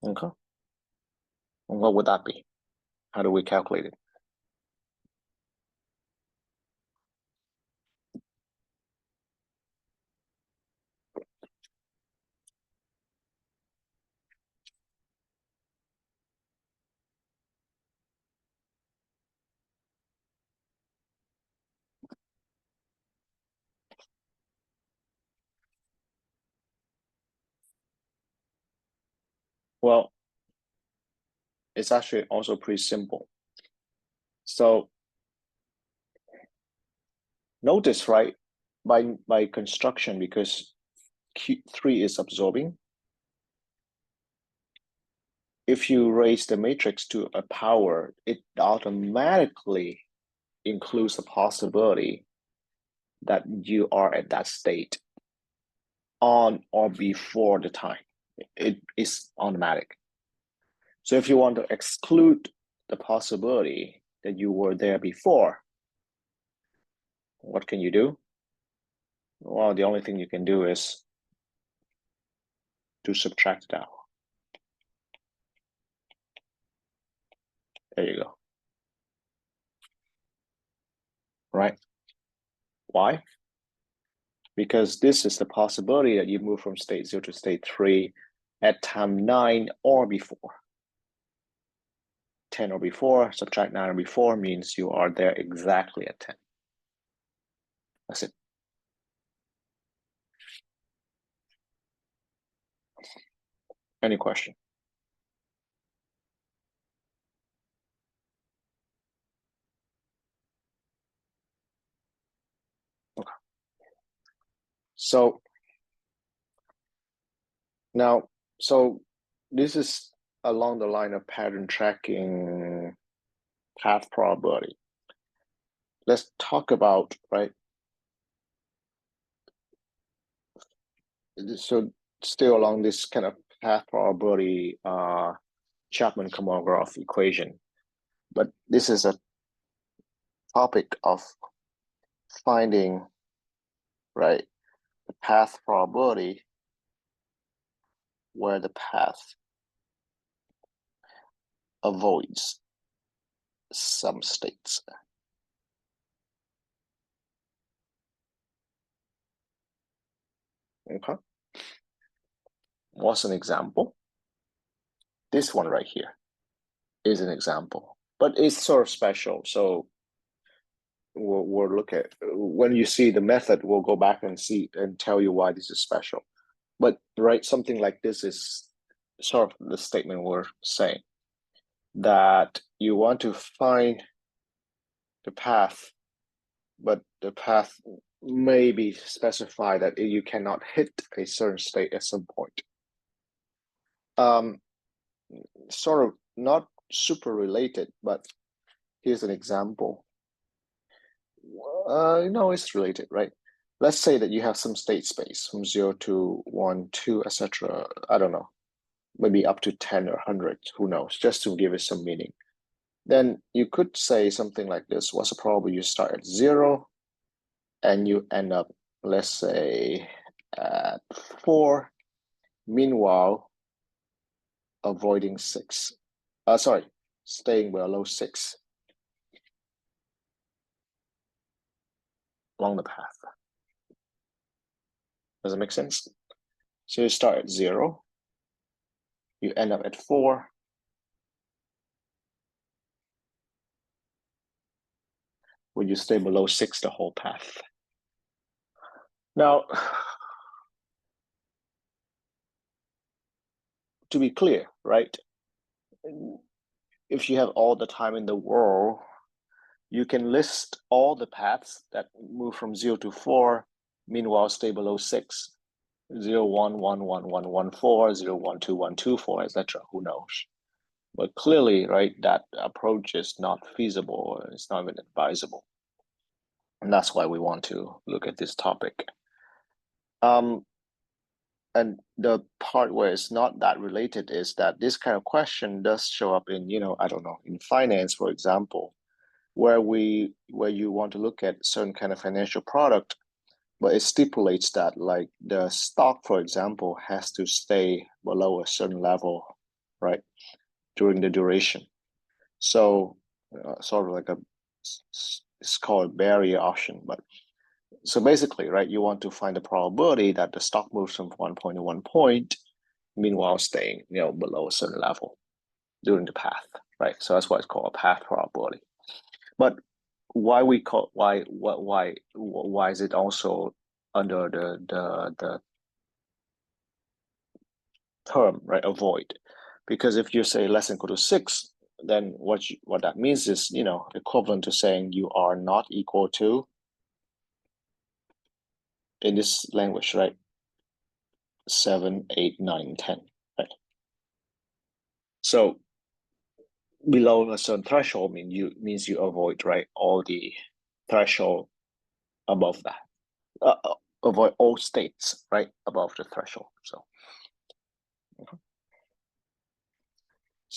Okay. And what would that be? How do we calculate it? Well, it's actually also pretty simple. So notice, right, by construction, because Q3 is absorbing, if you raise the matrix to a power, it automatically includes the possibility that you are at that state on or before the time. It is automatic. So if you want to exclude the possibility that you were there before, what can you do? Well, the only thing you can do is to subtract it out. There you go. Right? Why? Because this is the possibility that you move from state 0 to state 3 at time 9 or before. 10 or before, subtract 9 or before means you are there exactly at 10. That's it. Any question? Okay. So now, this is along the line of pattern tracking, path probability. Let's talk about, right? So still along this kind of path probability Chapman-Kolmogorov equation, but this is a topic of finding, right, the path probability where the path avoids some states. Okay. What's an example? This one right here is an example, but it's sort of special. So we'll look at, when you see the method, we'll go back and see and tell you why this is special. But right, something like this is sort of the statement we're saying, that you want to find the path, but the path may be specified that you cannot hit a certain state at some point. Sort of not super related, but here's an example. No, it's related, right? Let's say that you have some state space from 0 to 1, 2, etc. I don't know, maybe up to 10 or 100, who knows, just to give it some meaning. Then you could say something like this: what's the probability you start at 0 and you end up, let's say, at 4, meanwhile avoiding 6. Staying below 6 along the path. Does it make sense? So you start at 0, you end up at 4, when you stay below 6 the whole path. Now, to be clear, right? If you have all the time in the world, you can list all the paths that move from 0 to 4, meanwhile stay below 6. 0, 1, 1, 1, 1, 1, 4, 0, 1, 2, 1, 2, 4, etc. Who knows? But clearly, right, that approach is not feasible. It's not even advisable. And that's why we want to look at this topic. And the part where it's not that related is that this kind of question does show up in, I don't know, in finance, for example, where you want to look at certain kind of financial product, but it stipulates that, like, the stock, for example, has to stay below a certain level, right, during the duration. So sort of like it's called barrier option. But so basically, right, you want to find the probability that the stock moves from one point to one point, meanwhile staying, below a certain level during the path, right? So that's why it's called a path probability. But why is it also under the term, right, avoid? Because if you say less than or equal to 6, then what that means is, equivalent to saying you are not equal to, in this language, right, 7, 8, 9, 10, right? So below a certain threshold means you avoid, right, all the threshold above that. Avoid all states, right, above the threshold.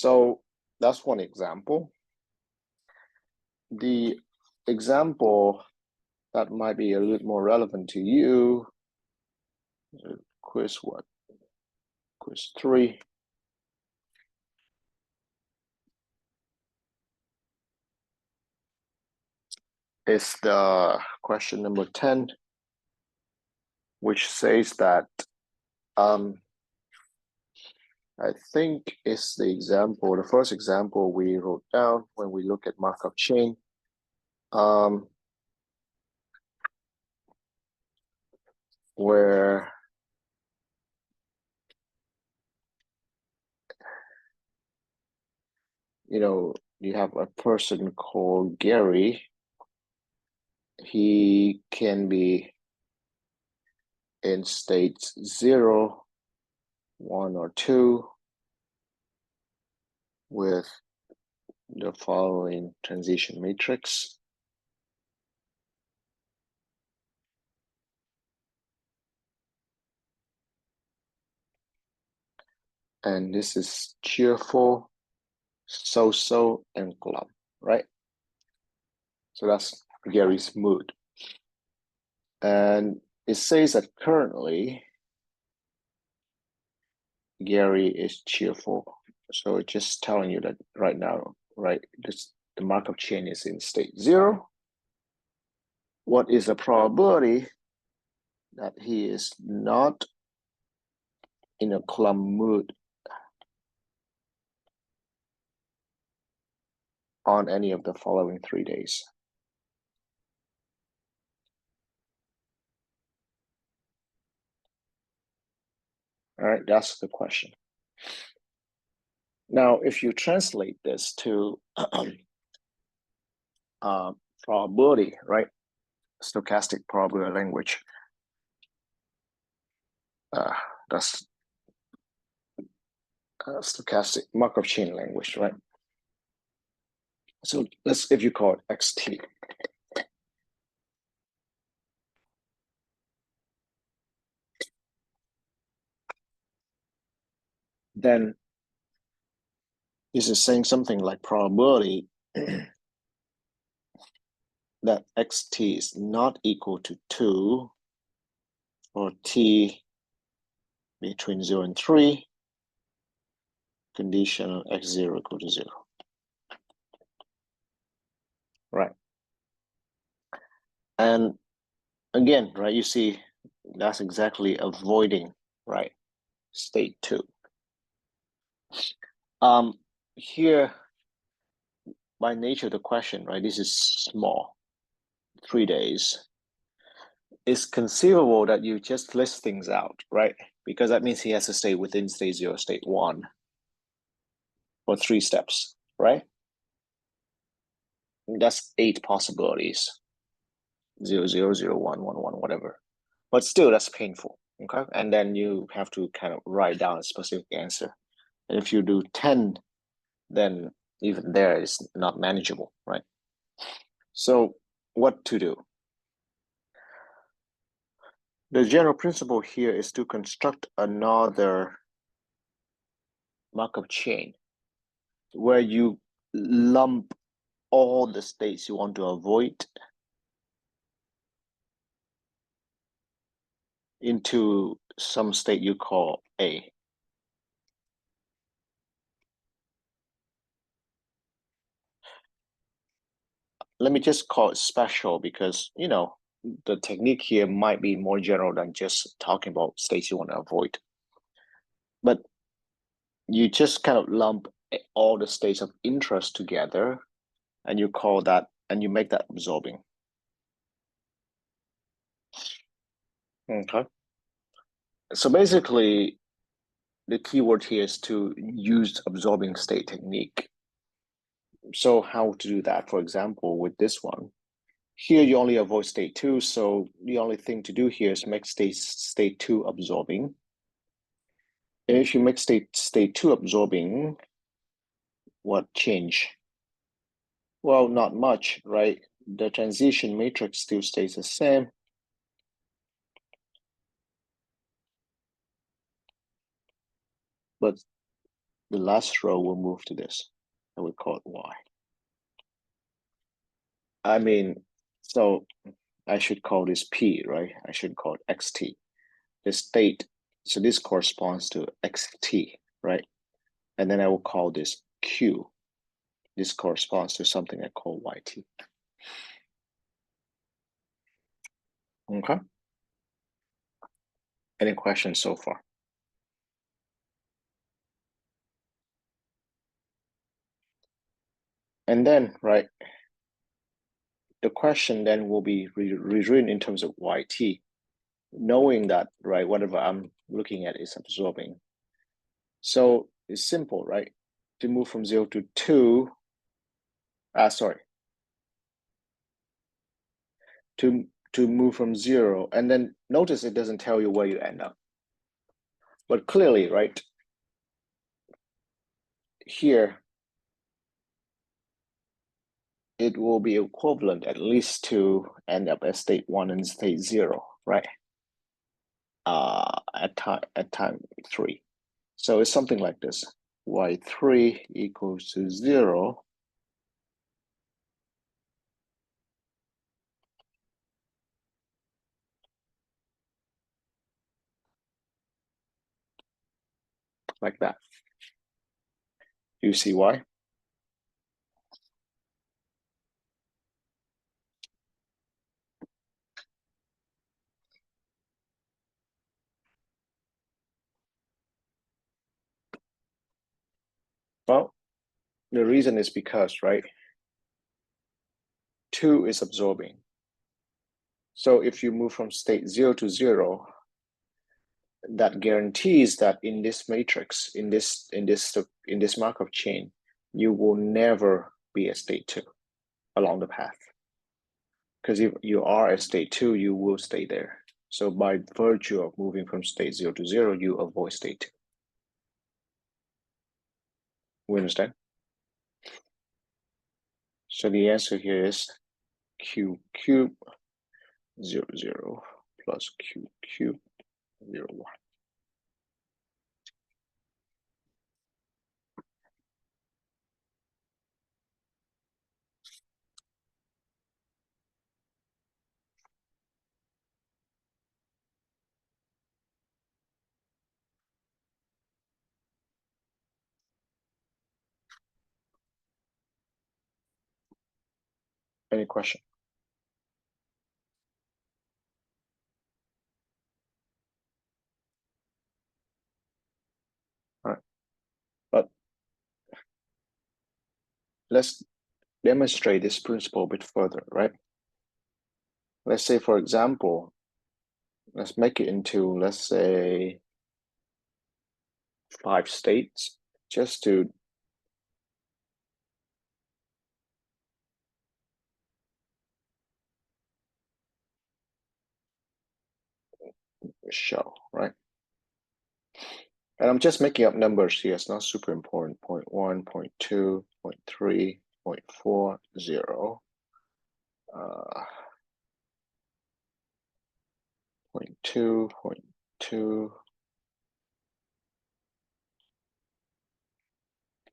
So that's one example. The example that might be a little more relevant to you, quiz 3. Is the question number 10, which says that I think it's the first example we wrote down when we look at Markov chain. Where you have a person called Gary. He can be in states 0, 1, or 2 with the following transition matrix. And this is cheerful, so-so, and glum, right? So that's Gary's mood. And it says that currently Gary is cheerful. So it's just telling you that right now, right, the Markov chain is in state 0. What is the probability that he is not in a glum mood on any of the following 3 days? All right, that's the question. Now, if you translate this to probability, right? Stochastic probability language. That's stochastic Markov chain language, right? So if you call it XT. Then this is saying something like probability that xt is not equal to 2 for t between 0 and 3, condition x0 equal to 0. Right. And again, right, you see that's exactly avoiding, right, state 2. Here, by nature of the question, right, this is small, 3 days. It's conceivable that you just list things out, right? Because that means he has to stay within state 0, state 1 for 3 steps, right? That's 8 possibilities. 0, 0, 0, 1, 1, 1, whatever. But still, that's painful, okay? And then you have to kind of write down a specific answer. And if you do 10, then even there is not manageable, right? So what to do? The general principle here is to construct another Markov chain where you lump all the states you want to avoid into some state you call A. Let me just call it special because, the technique here might be more general than just talking about states you want to avoid. But you just kind of lump all the states of interest together and you call that, and you make that absorbing. Okay. So basically, the keyword here is to use absorbing state technique. So how to do that? For example, with this one, here you only avoid state 2, so the only thing to do here is make state 2 absorbing. And if you make state 2 absorbing, what change? Well, not much, right? The transition matrix still stays the same. But the last row will move to this, and we call it Y. I mean, so I should call this P, right? I should call it XT. The state, so this corresponds to XT, right? And then I will call this Q. This corresponds to something I call YT. Okay. Any questions so far? And then, right, the question then will be rewritten in terms of YT, knowing that, right, whatever I'm looking at is absorbing. So it's simple, right? To move from 0 to 2, to move from 0, and then notice it doesn't tell you where you end up. But clearly, right, here, it will be equivalent at least to end up at state 1 and state 0, right? At time 3. So it's something like this. Y3 equals to 0. Like that. You see why? Well, the reason is because, right, 2 is absorbing. So if you move from state 0 to 0, that guarantees that in this matrix, in this Markov chain, you will never be at state 2 along the path. Because if you are at state 2, you will stay there. So by virtue of moving from state 0 to 0, you avoid state 2. We understand? So the answer here is Q cube 0, 0 plus Q cube 0, 1. Any question? All right. But let's demonstrate this principle a bit further, right? Let's say, for example, let's make it into, let's say, 5 states, just to show, right? And I'm just making up numbers here. It's not super important. 0.1, 0.2, 0.3, 0.4, 0. 0.2, 0.2,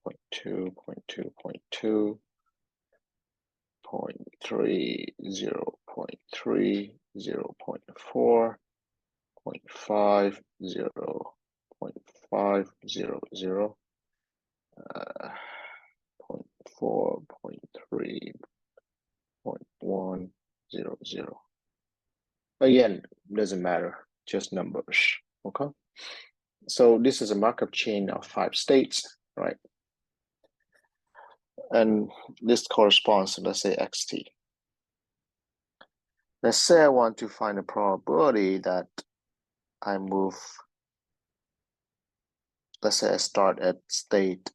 0.2, 0.2, 0.2, 0.3, 0.3, 0.4, 0.5, 0.5, 0, 0, 0.4, 0.3, 0.1, 0, 0. Again, doesn't matter, just numbers, okay? So this is a Markov chain of 5 states, right? And this corresponds to, let's say, xt. Let's say I want to find a probability that I move, let's say I start at state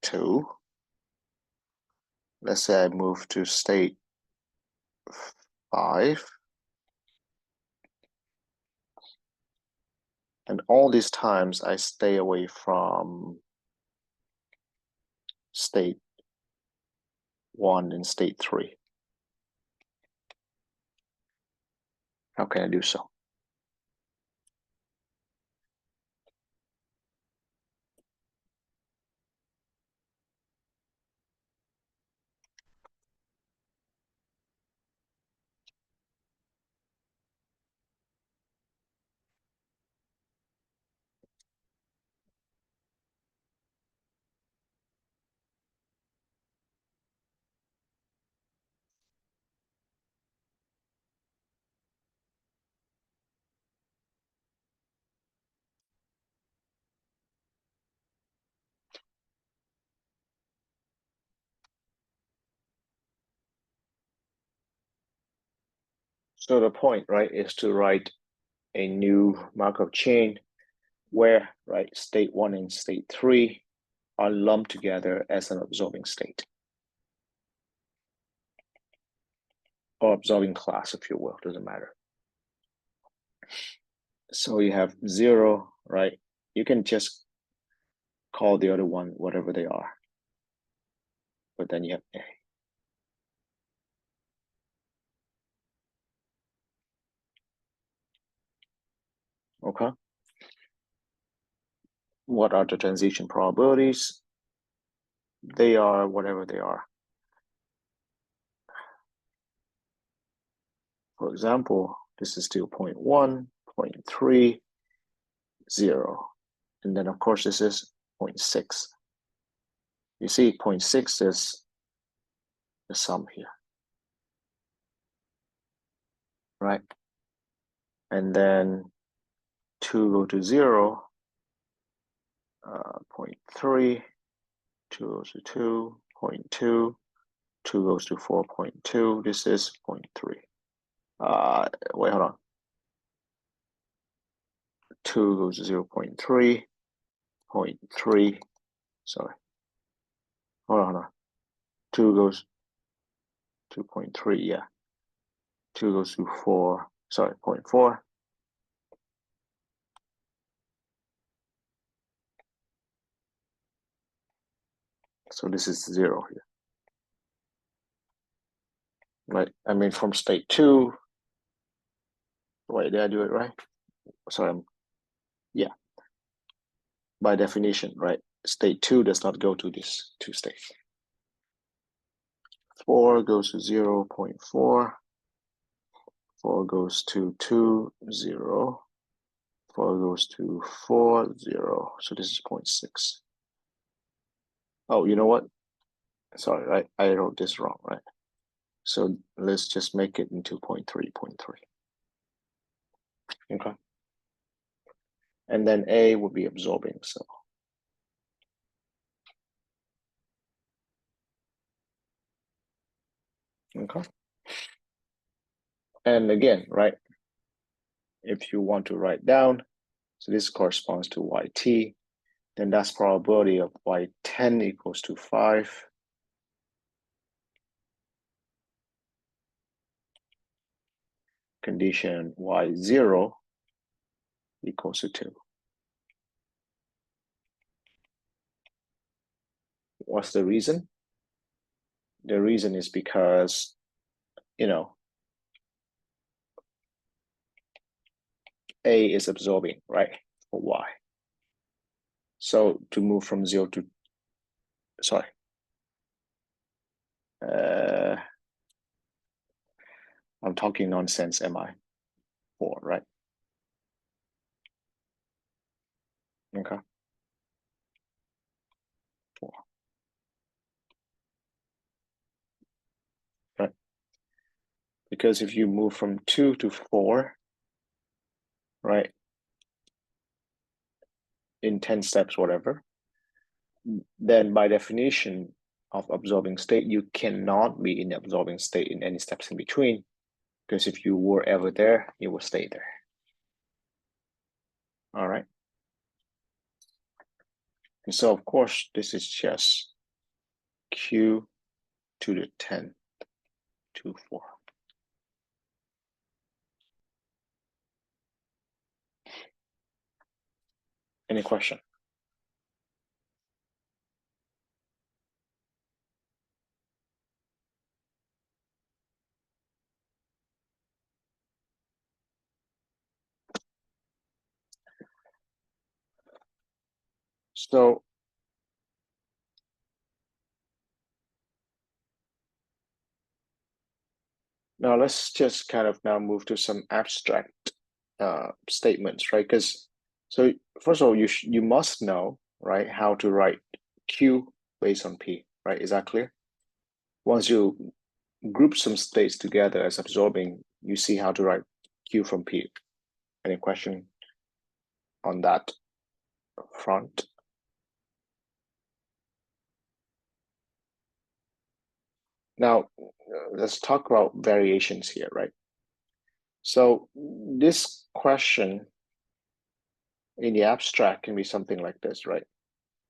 2. Let's say I move to state 5. And all these times I stay away from state 1 and state 3. How can I do so? So the point, right, is to write a new Markov chain where, right, state 1 and state 3 are lumped together as an absorbing state. Or absorbing class, if you will, doesn't matter. So you have 0, right? You can just call the other one whatever they are. But then you have A. Okay. What are the transition probabilities? They are whatever they are. For example, this is still 0.1, 0.3, 0. And then, of course, this is 0.6. You see, 0.6 is the sum here, right? And then 2 go to 0, 0.3, 2 goes to 2, 0.2, 2 goes to 4.2. This is 0.3. Wait, hold on. 2 goes to 0.3, 0.3. Sorry. Hold on. 2 goes 2.3, yeah. 2 goes to 4, sorry, 0.4. So this is 0 here. Right? I mean, from state 2, wait, did I do it right? Sorry, yeah. By definition, right? State 2 does not go to this 2 states. 4 goes to 0.4. 4 goes to 2, 0. 4 goes to 4, 0. So this is 0.6. Oh, you know what? Sorry, right? I wrote this wrong, right? So let's just make it into 0.3, 0.3. Okay. And then A will be absorbing, so. Okay. And again, right? If you want to write down, so this corresponds to YT, then that's probability of Y10 equals to 5. Condition Y0 equals to 2. What's the reason? The reason is because, you know, A is absorbing, right, for Y. So to move from 0 to, sorry, I'm talking nonsense, am I? 4, right? Okay. 4. Right. Because if you move from 2 to 4, right, in 10 steps, whatever, then by definition of absorbing state, you cannot be in the absorbing state in any steps in between, because if you were ever there, you will stay there. All right. And so, of course, this is just Q to the 10 to 4. Any question? So now let's just kind of now move to some abstract statements, right? Because so first of all, you must know, right, how to write Q based on P, right? Is that clear? Once you group some states together as absorbing, you see how to write Q from P. Any question on that front? Now, let's talk about variations here, right? So this question in the abstract can be something like this, right?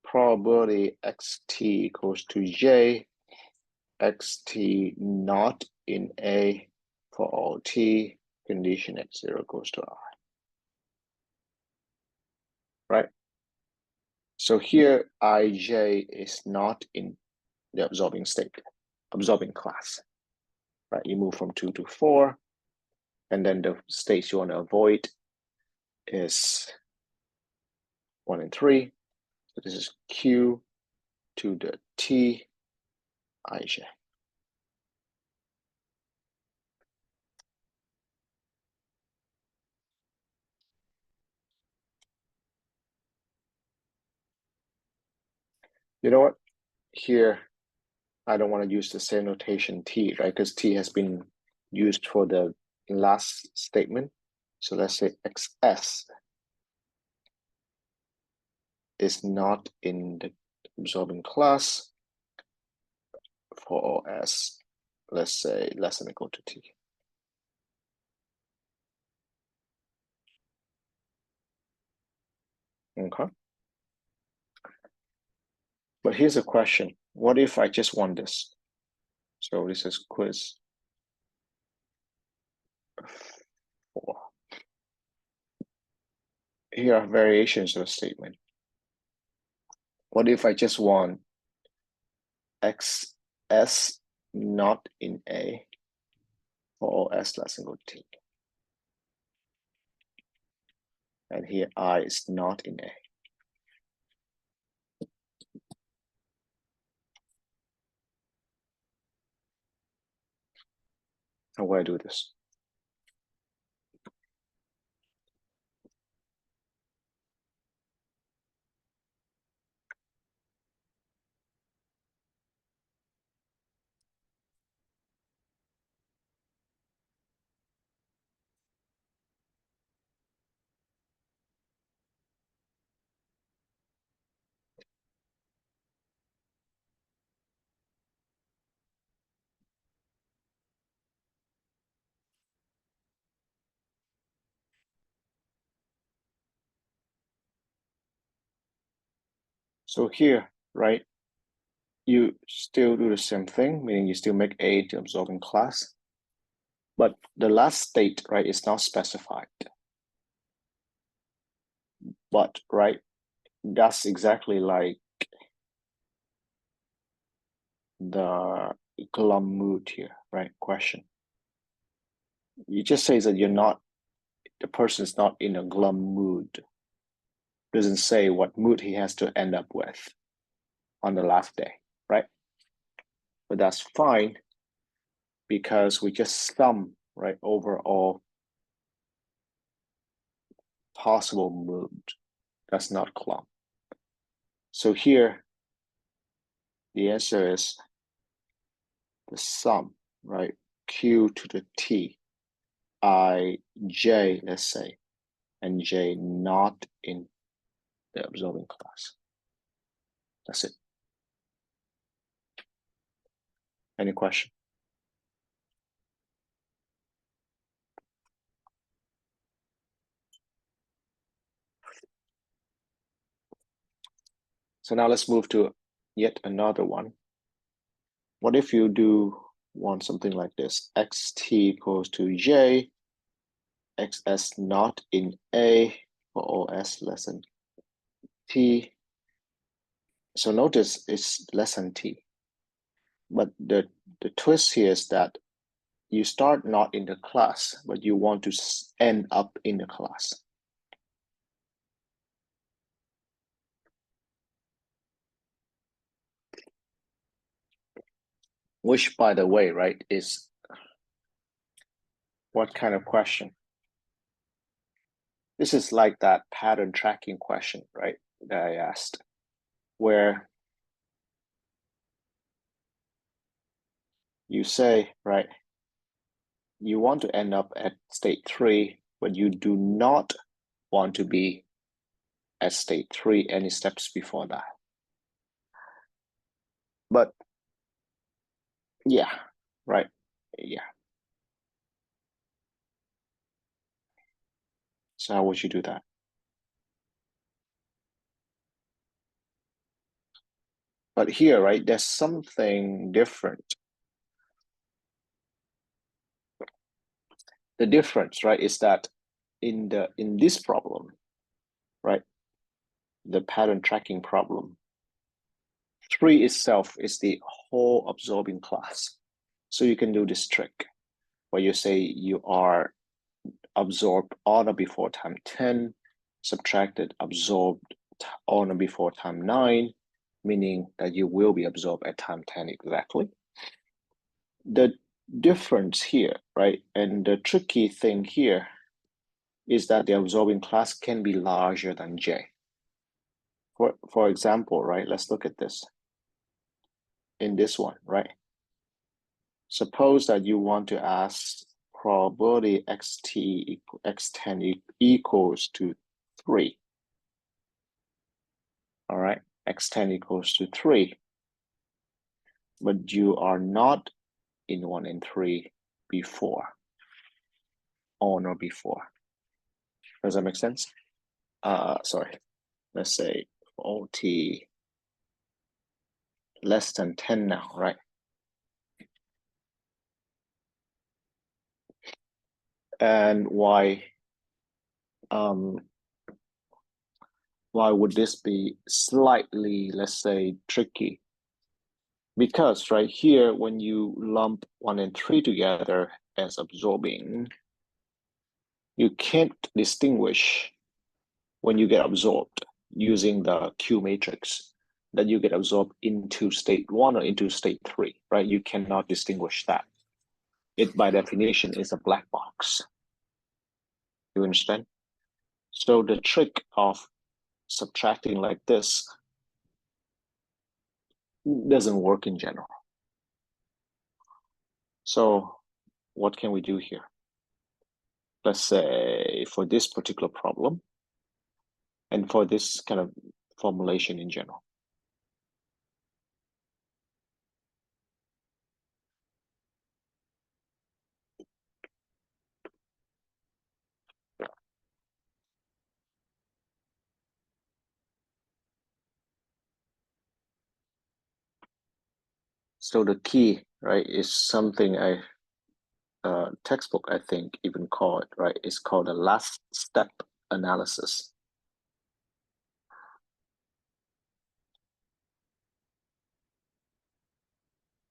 Probability xt equals to j, xt not in A for all t, condition x0 goes to I, right? So here ij is not in the absorbing state, absorbing class, right? You move from 2 to 4, and then the states you want to avoid is 1 and 3. So this is q to the t ij. You know what? Here, I don't want to use the same notation t, right? Because t has been used for the last statement. So let's say xs is not in the absorbing class for all s, let's say less than or equal to t. Okay. But here's a question. What if I just want this? So this is quiz 4. Here are variations of the statement. What if I just want xs not in A for all s less than or equal to t? And here I is not in A. How will I do this? So here, right, you still do the same thing, meaning you still make A the absorbing class, but the last state, right, is not specified. But, right, that's exactly like the glum mood here, right, question. You just say that you're not, the person is not in a glum mood. Doesn't say what mood he has to end up with on the last day, right? But that's fine because we just sum, right, over all possible mood. That's not glum. So here, the answer is the sum, right? Q to the T, I, J, let's say, and J not in the absorbing class. That's it. Any question? So now let's move to yet another one. What if you do want something like this? Xt equals to J, xs not in A for all s less than T. So notice it's less than T. But the twist here is that you start not in the class, but you want to end up in the class. Which, by the way, right, is what kind of question? This is like that pattern tracking question, right, that I asked, where you say, right, you want to end up at state 3, but you do not want to be at state 3 any steps before that. But yeah, right, yeah. So how would you do that? But here, right, there's something different. The difference, right, is that in this problem, right, the pattern tracking problem, 3 itself is the whole absorbing class. So you can do this trick where you say you are absorbed on or before time 10, subtracted absorbed on or before time 9, meaning that you will be absorbed at time 10 exactly. The difference here, right, and the tricky thing here is that the absorbing class can be larger than J. For example, right, let's look at this. In this one, right? Suppose that you want to ask probability x10 equals to 3. All right, x10 equals to 3. But you are not in 1 and 3 before, on or before. Does that make sense? Sorry, let's say OT less than 10 now, right? And why would this be slightly, let's say, tricky? Because right here, when you lump 1 and 3 together as absorbing, you can't distinguish when you get absorbed using the Q matrix that you get absorbed into state 1 or into state 3, right? You cannot distinguish that. It, by definition, is a black box. You understand? So the trick of subtracting like this doesn't work in general. So what can we do here? Let's say for this particular problem and for this kind of formulation in general. So the key, right, is something textbook, I think, even call it, right? It's called the last step analysis.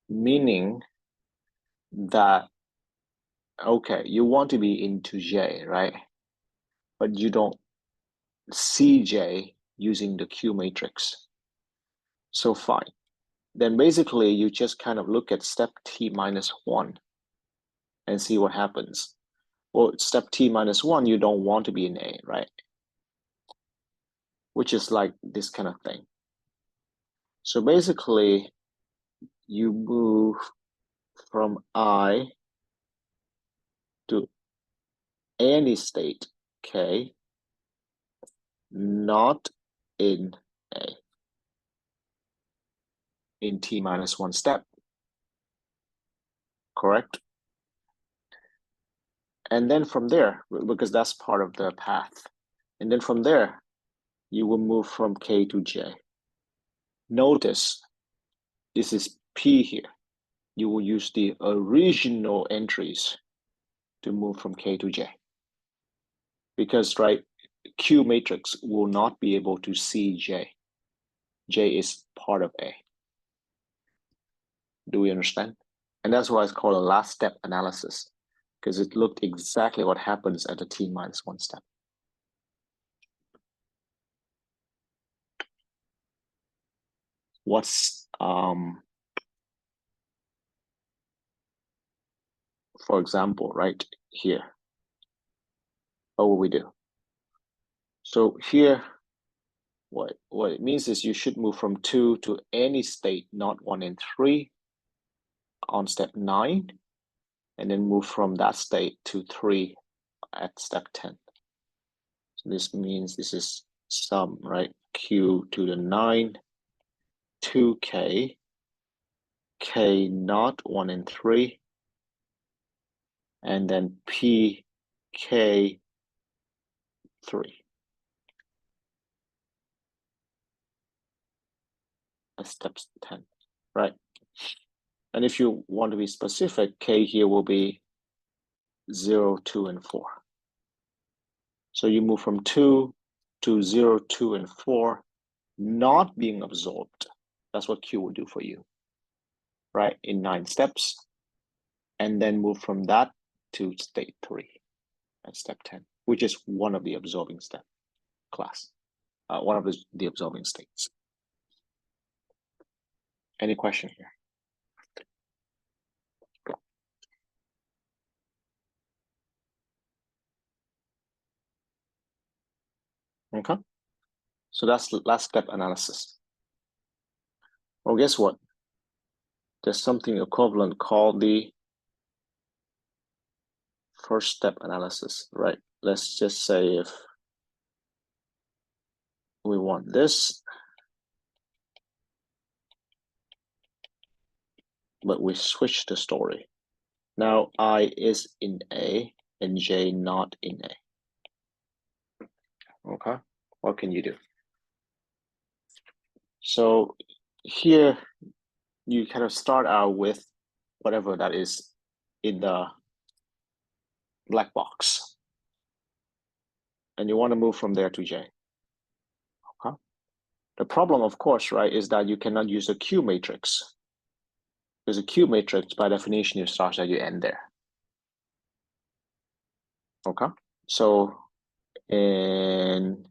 Meaning that, okay, you want to be into J, right? But you don't see J using the Q matrix. So fine. Then basically you just kind of look at step T minus 1 and see what happens. Well, step T minus 1, you don't want to be in A, right? Which is like this kind of thing. So basically, you move from I to any state K, not in A, in T minus 1 step, correct? And then from there, because that's part of the path, and then from there, you will move from K to J. Notice, this is P here. You will use the original entries to move from K to J. Because, right, Q matrix will not be able to see J. J is part of A. Do we understand? And that's why it's called a last step analysis, because it looked exactly what happens at the T minus 1 step. What's, for example, right here, what will we do? So here, what it means is you should move from 2 to any state, not 1 and 3 on step 9, and then move from that state to 3 at step 10. So this means this is sum, right? Q to the 9, 2K, K not 1 and 3, and then P, K, 3. That's step 10, right? And if you want to be specific, K here will be 0, 2, and 4. So you move from 2 to 0, 2, and 4, not being absorbed. That's what Q will do for you, right? In 9 steps. And then move from that to state 3 at step 10, which is one of the absorbing step class, one of the absorbing states. Any question here? Okay. So that's the last step analysis. Well, guess what? There's something equivalent called the first step analysis, right? Let's just say if we want this, but we switch the story. Now I is in A and J not in A. Okay, what can you do? So here you kind of start out with whatever that is in the black box. And you want to move from there to J. Okay. The problem, of course, right, is that you cannot use a Q matrix. Because a Q matrix, by definition, you start there, you end there. Okay. So in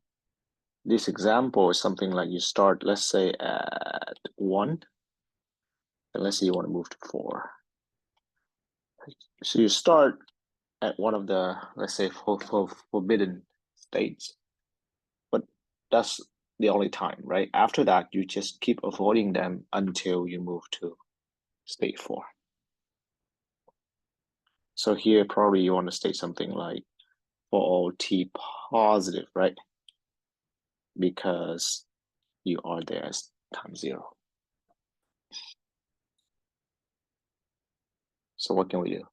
this example is something like you start, let's say, at 1. And let's say you want to move to 4. So you start at one of the, let's say, forbidden states. But that's the only time, right? After that, you just keep avoiding them until you move to state 4. So here, probably you want to state something like for all t positive, right? Because you are there as times 0. So what can we do?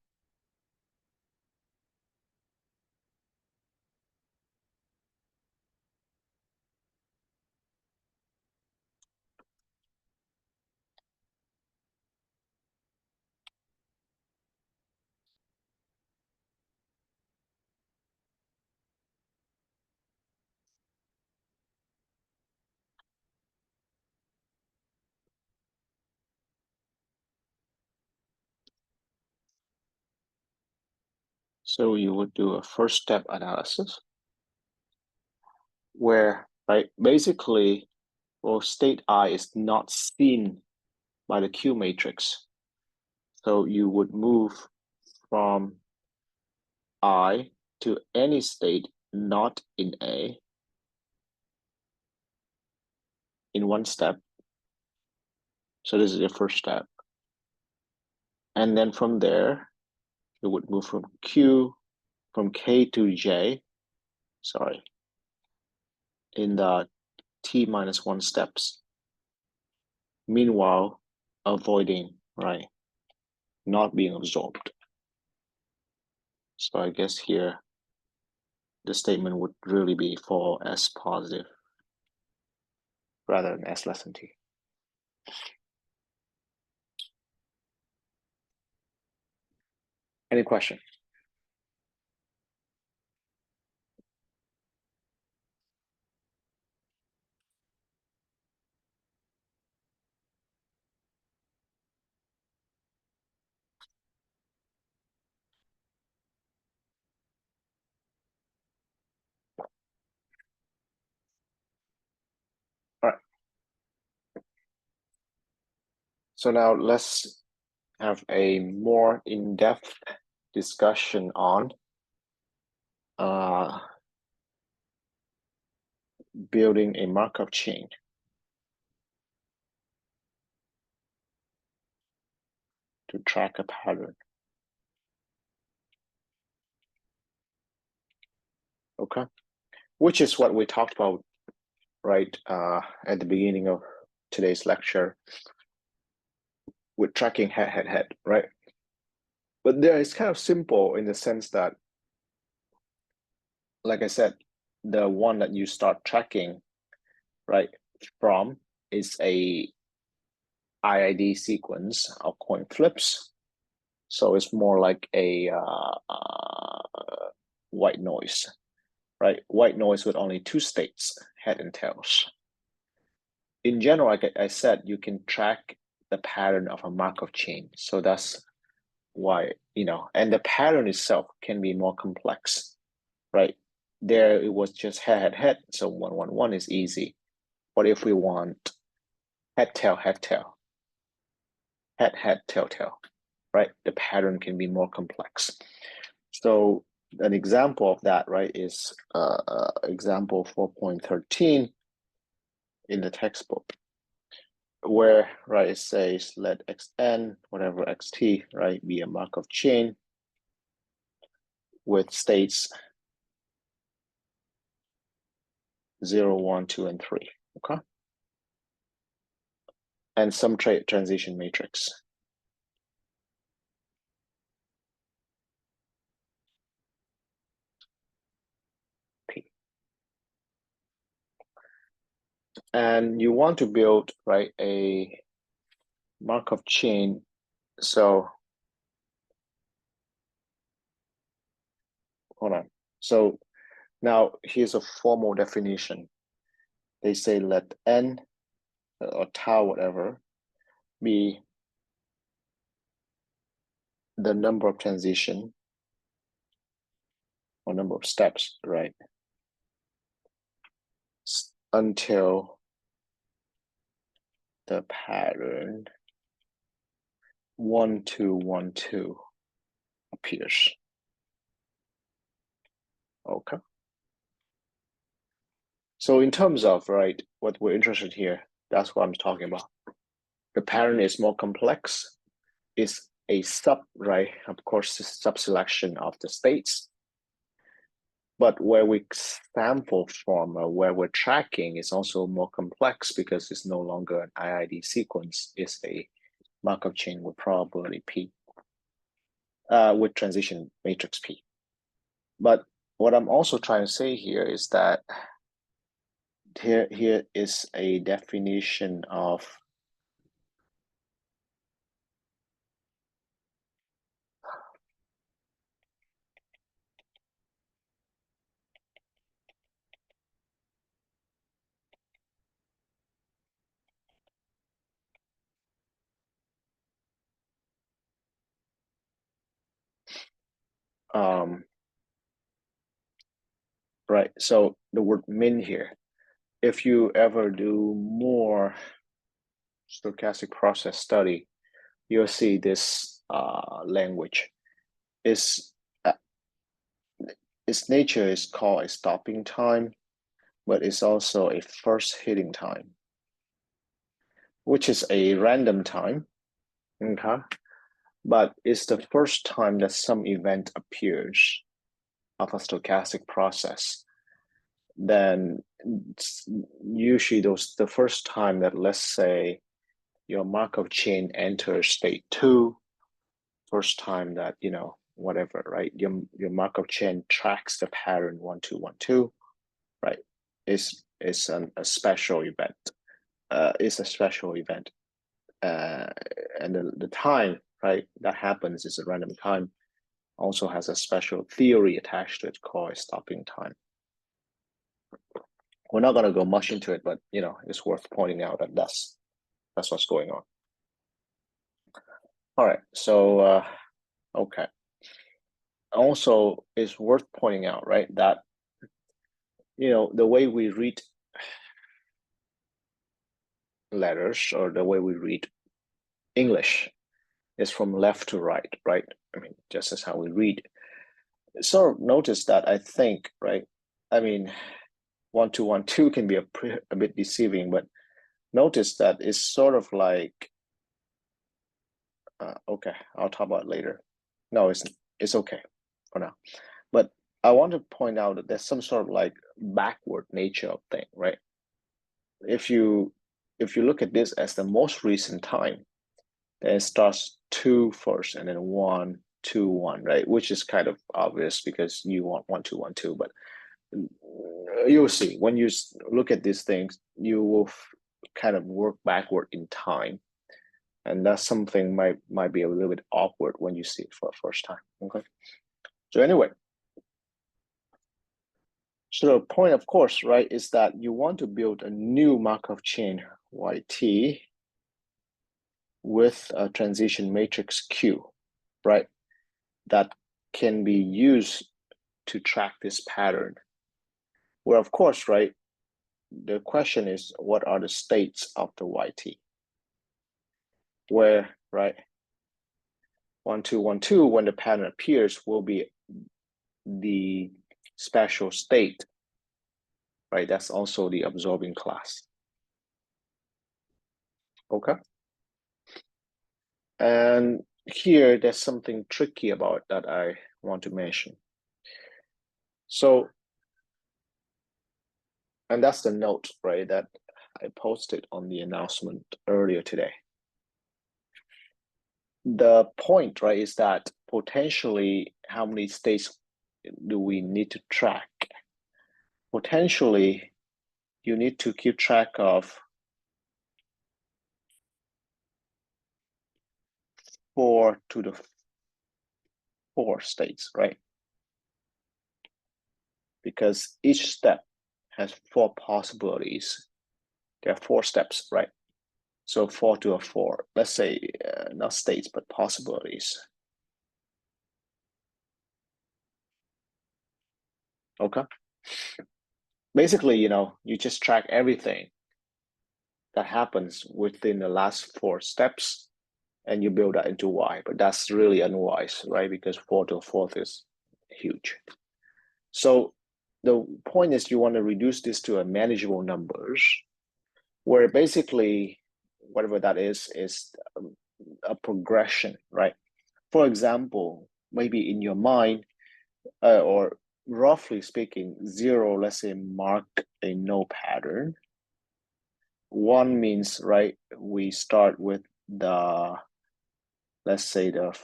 So you would do a first step analysis where, right, basically, well, state I is not seen by the Q matrix. So you would move from I to any state not in A in one step. So this is your first step. And then from there, you would move from K to J, in the T minus 1 steps. Meanwhile, avoiding, right, not being absorbed. So I guess here, the statement would really be for S positive rather than S less than T. Any question? All right. So now let's have a more in-depth discussion on building a Markov chain. To track a pattern. Okay, which is what we talked about, right, at the beginning of today's lecture with tracking head, right? But there it's kind of simple in the sense that, like I said, the one that you start tracking, right, from is a IID sequence of coin flips. So it's more like a white noise, right? White noise with only two states, head and tails. In general, like I said, you can track the pattern of a Markov chain. So that's why, and the pattern itself can be more complex, right? There it was just head, so 111 is easy. But if we want head, tail, head, tail, head, tail, right? The pattern can be more complex. So an example of that, right, is example 4.13 in the textbook, where, right, it says let xn, whatever xt, right, be a Markov chain with states 0, 1, 2, and 3, okay? And some transition matrix. P. And you want to build, right, a Markov chain. So hold on. So now here's a formal definition. They say let n or tau, whatever, be the number of transition or number of steps, right? Until the pattern 1, 2, 1, 2 appears. Okay. So in terms of, right, what we're interested here, that's what I'm talking about. The pattern is more complex. It's a right? Of course, it's sub-selection of the states. But where we sample from, where we're tracking, is also more complex because it's no longer an IID sequence. It's a Markov chain with probability P, with transition matrix P. But what I'm also trying to say here is that here is a definition of right. So the word min here, if you ever do more stochastic process study, you'll see this language. Its nature is called a stopping time, but it's also a first hitting time, which is a random time, okay? But it's the first time that some event appears of a stochastic process. Then usually the first time that, let's say, your Markov chain enters state 2, first time that, whatever, right? Your Markov chain tracks the pattern 1, 2, 1, 2, right? It's a special event. It's a special event. And the time, right, that happens is a random time, also has a special theory attached to it called a stopping time. We're not going to go much into it, but it's worth pointing out that that's what's going on. All right, so okay. Also, it's worth pointing out, right, that the way we read letters or the way we read English is from left to right, right? I mean, just as how we read. Sort of notice that, I think, right? I mean, 1, 2, 1, 2 can be a bit deceiving, but notice that it's sort of like, okay, I'll talk about it later. No, it's okay for now. But I want to point out that there's some sort of like backward nature of thing, right? If you look at this as the most recent time, then it starts 2 first and then 1, 2, 1, right? Which is kind of obvious because you want 1, 2, 1, 2, but you'll see when you look at these things, you will kind of work backward in time, and that's something might be a little bit awkward when you see it for the first time. Okay, so anyway, so the point, of course, right, is that you want to build a new Markov chain YT with a transition matrix Q, right, that can be used to track this pattern. Well, of course, right, the question is, what are the states of the YT? Where, right, 1, 2, 1, 2, when the pattern appears, will be the special state, right? That's also the absorbing class. Okay. And here, there's something tricky about that I want to mention. So, and that's the note, right, that I posted on the announcement earlier today. The point, right, is that potentially how many states do we need to track? Potentially, you need to keep track of 4 to the 4 states, right? Because each step has 4 possibilities. There are 4 steps, right? So 4 to a 4, let's say not states, but possibilities. Okay. Basically, you just track everything that happens within the last 4 steps and you build that into Y, but that's really unwise, right? Because 4 to a 4th is huge. So the point is you want to reduce this to a manageable numbers where basically whatever that is a progression, right? For example, maybe in your mind, or roughly speaking, 0, let's say, mark a no pattern. 1 means, right, we start with the, let's say, the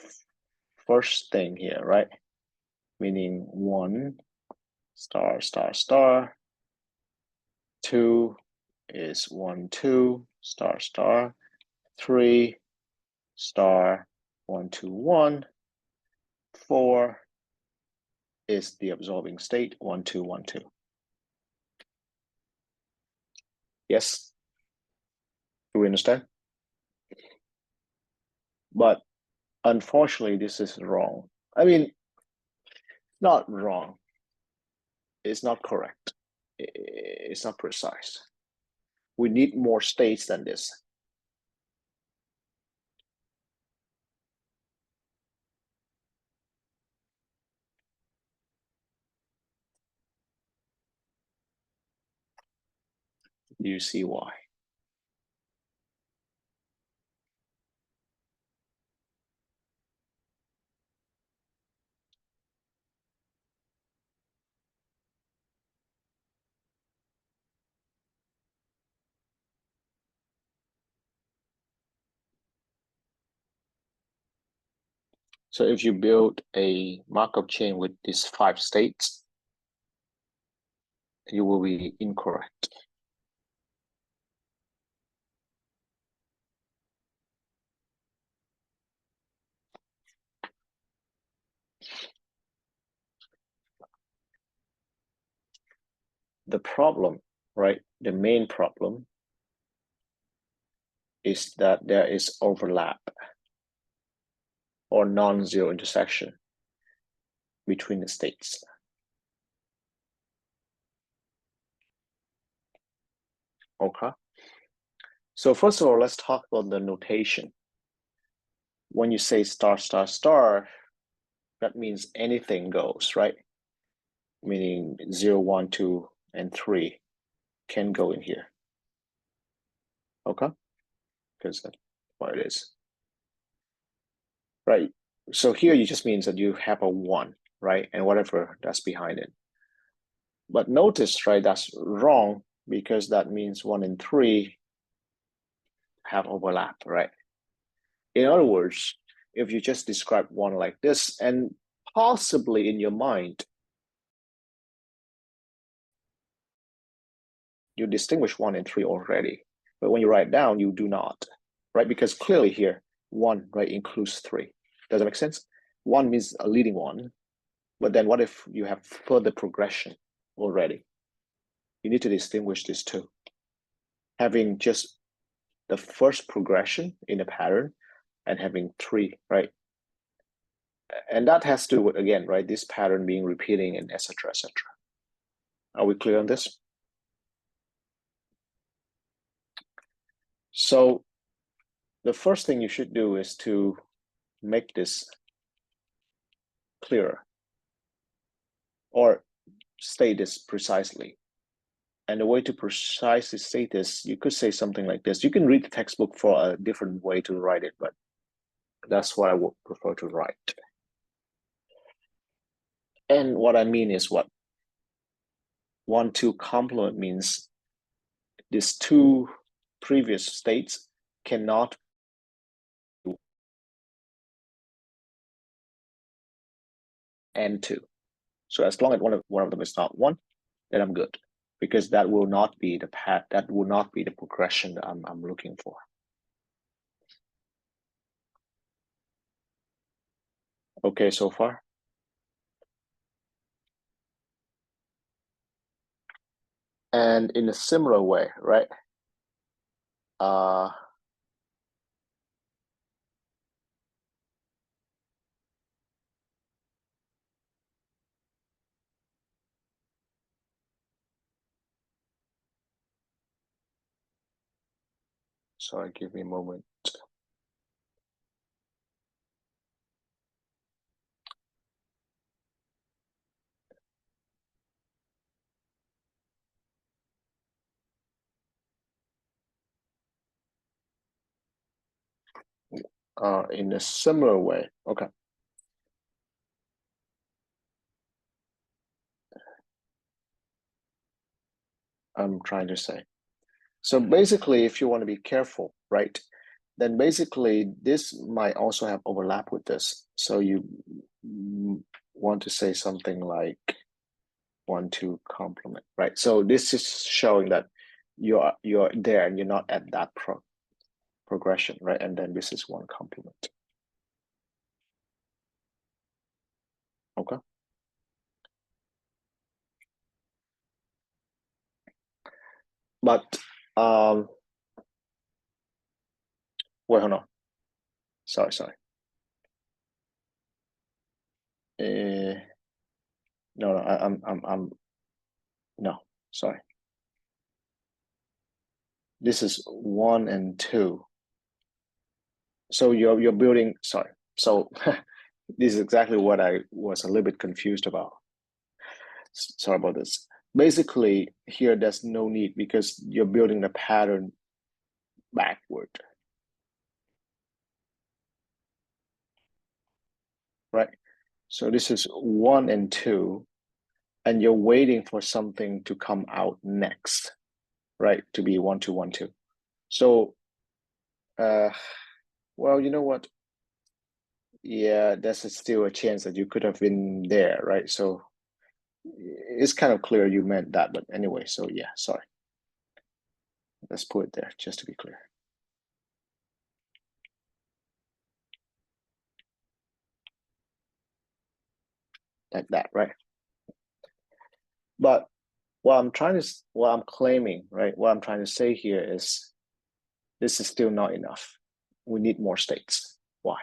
first thing here, right? Meaning 1 star star star. 2 is 1 2 star star. 3 star 1 2 1. 4 is the absorbing state 1 2 1 2. Yes, do we understand? But unfortunately, this is wrong. I mean, not wrong. It's not correct. It's not precise. We need more states than this. Do you see why? So if you build a Markov chain with these 5 states, you will be incorrect. The problem, right? The main problem is that there is overlap or non-zero intersection between the states. Okay. So first of all, let's talk about the notation. When you say star, star, star, that means anything goes, right? Meaning 0, 1, 2, and 3 can go in here. Okay? Because that's what it is. Right. So here it just means that you have a 1, right? And whatever that's behind it. But notice, right, that's wrong because that means 1 and 3 have overlap, right? In other words, if you just describe 1 like this, and possibly in your mind, you distinguish 1 and 3 already. But when you write down, you do not, right? Because clearly here, 1, right, includes 3. Does that make sense? 1 means a leading one, but then what if you have further progression already? You need to distinguish these two. Having just the first progression in a pattern and having 3, right? And that has to do with, again, right, this pattern being repeating and etc., etc. Are we clear on this? So the first thing you should do is to make this clearer or state this precisely. And the way to precisely state this, you could say something like this. You can read the textbook for a different way to write it, but that's what I would prefer to write. And what I mean is what 1-2 complement means these two previous states cannot and 2. So as long as one of them is not 1, then I'm good, because that will not be the path, that will not be the progression that I'm looking for. Okay, so far? And in a similar way, right? Sorry, give me a moment. In a similar way, okay. I'm trying to say. So basically, if you want to be careful, right, then basically this might also have overlap with this. So you want to say something like 1-2 complement, right? So this is showing that you're there and you're not at that progression, right? And then this is 1 complement. Okay. But wait, hold on. Sorry. No, I'm no, sorry. This is 1 and 2. So you're building, sorry. So this is exactly what I was a little bit confused about. Sorry about this. Basically, here there's no need because you're building the pattern backward, right? So this is 1 and 2, and you're waiting for something to come out next, right? To be 1-2, 1-2. So, well, you know what? Yeah, there's still a chance that you could have been there, right? So it's kind of clear you meant that, but anyway, so yeah, sorry. Let's put it there just to be clear. Like that, right? But what I'm claiming, right? What I'm trying to say here is this is still not enough. We need more states. Why?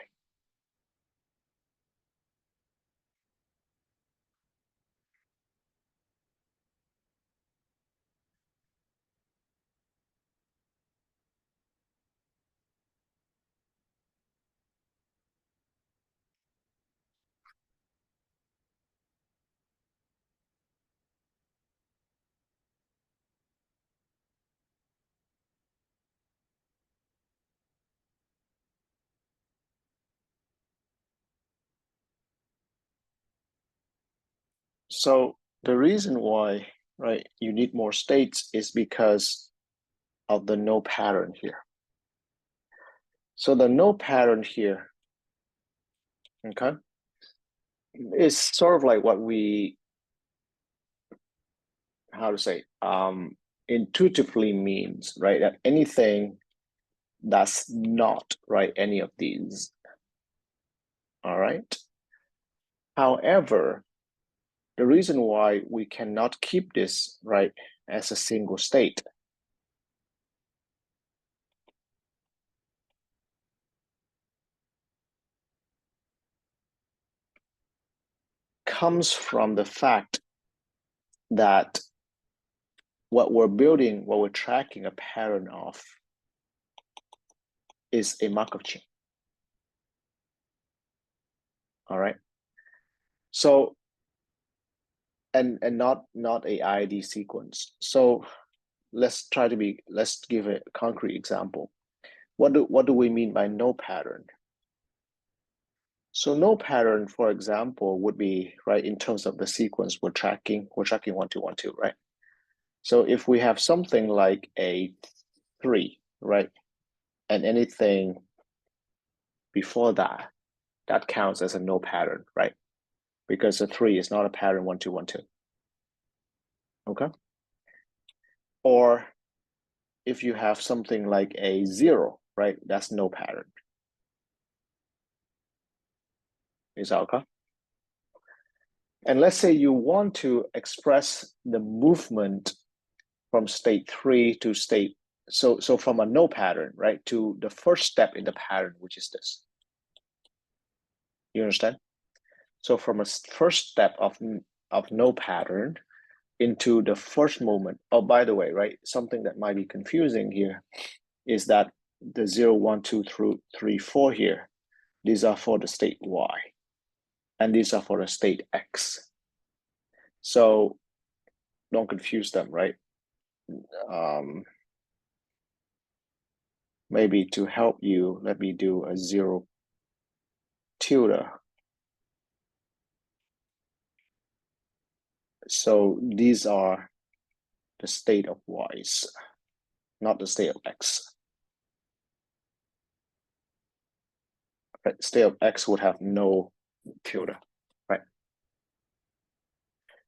So the reason why, right, you need more states is because of the no pattern here. So the no pattern here, okay, is sort of like what we, how to say, intuitively means, right, that anything that's not, right, any of these. All right. However, the reason why we cannot keep this, right, as a single state comes from the fact that what we're tracking a pattern of is a Markov chain. All right. So, and not a IID sequence. So let's give a concrete example. What do we mean by no pattern? So no pattern, for example, would be, right, in terms of the sequence we're tracking 1, 2, 1, 2, right? So if we have something like a 3, right, and anything before that, that counts as a no pattern, right? Because a 3 is not a pattern 1, 2, 1, 2. Okay. Or if you have something like a 0, right, that's no pattern. Is that okay? And let's say you want to express the movement from state 3 to state, so from a no pattern, right, to the first step in the pattern, which is this. You understand? So from a first step of no pattern into the first movement. Oh, by the way, right, something that might be confusing here is that the 0, 1, 2, 3, 4 here, these are for the state Y, and these are for the state X. So don't confuse them, right? Maybe to help you, let me do a 0 tilde. So these are the state of Y's, not the state of X. Right? State of X would have no tilde, right?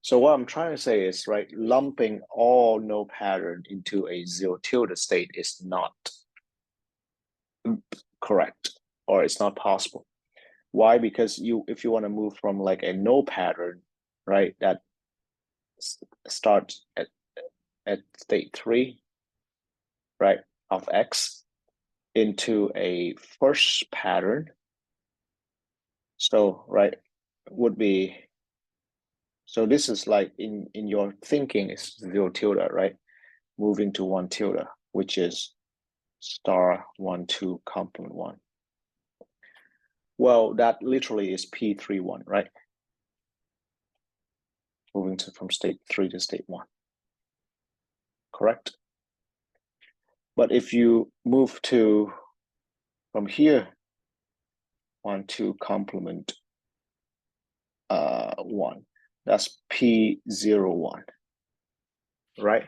So what I'm trying to say is, right, lumping all no pattern into a 0 tilde state is not correct, or it's not possible. Why? Because if you want to move from like a no pattern, right, that starts at state 3, right, of X into a first pattern. So, right, would be, so this is like in your thinking is 0 tilde, right? Moving to 1 tilde, which is star 1, 2, complement 1. Well, that literally is P31, right? Moving from state 3 to state 1. Correct? But if you move to from here 1, 2, complement 1, that's P01, right?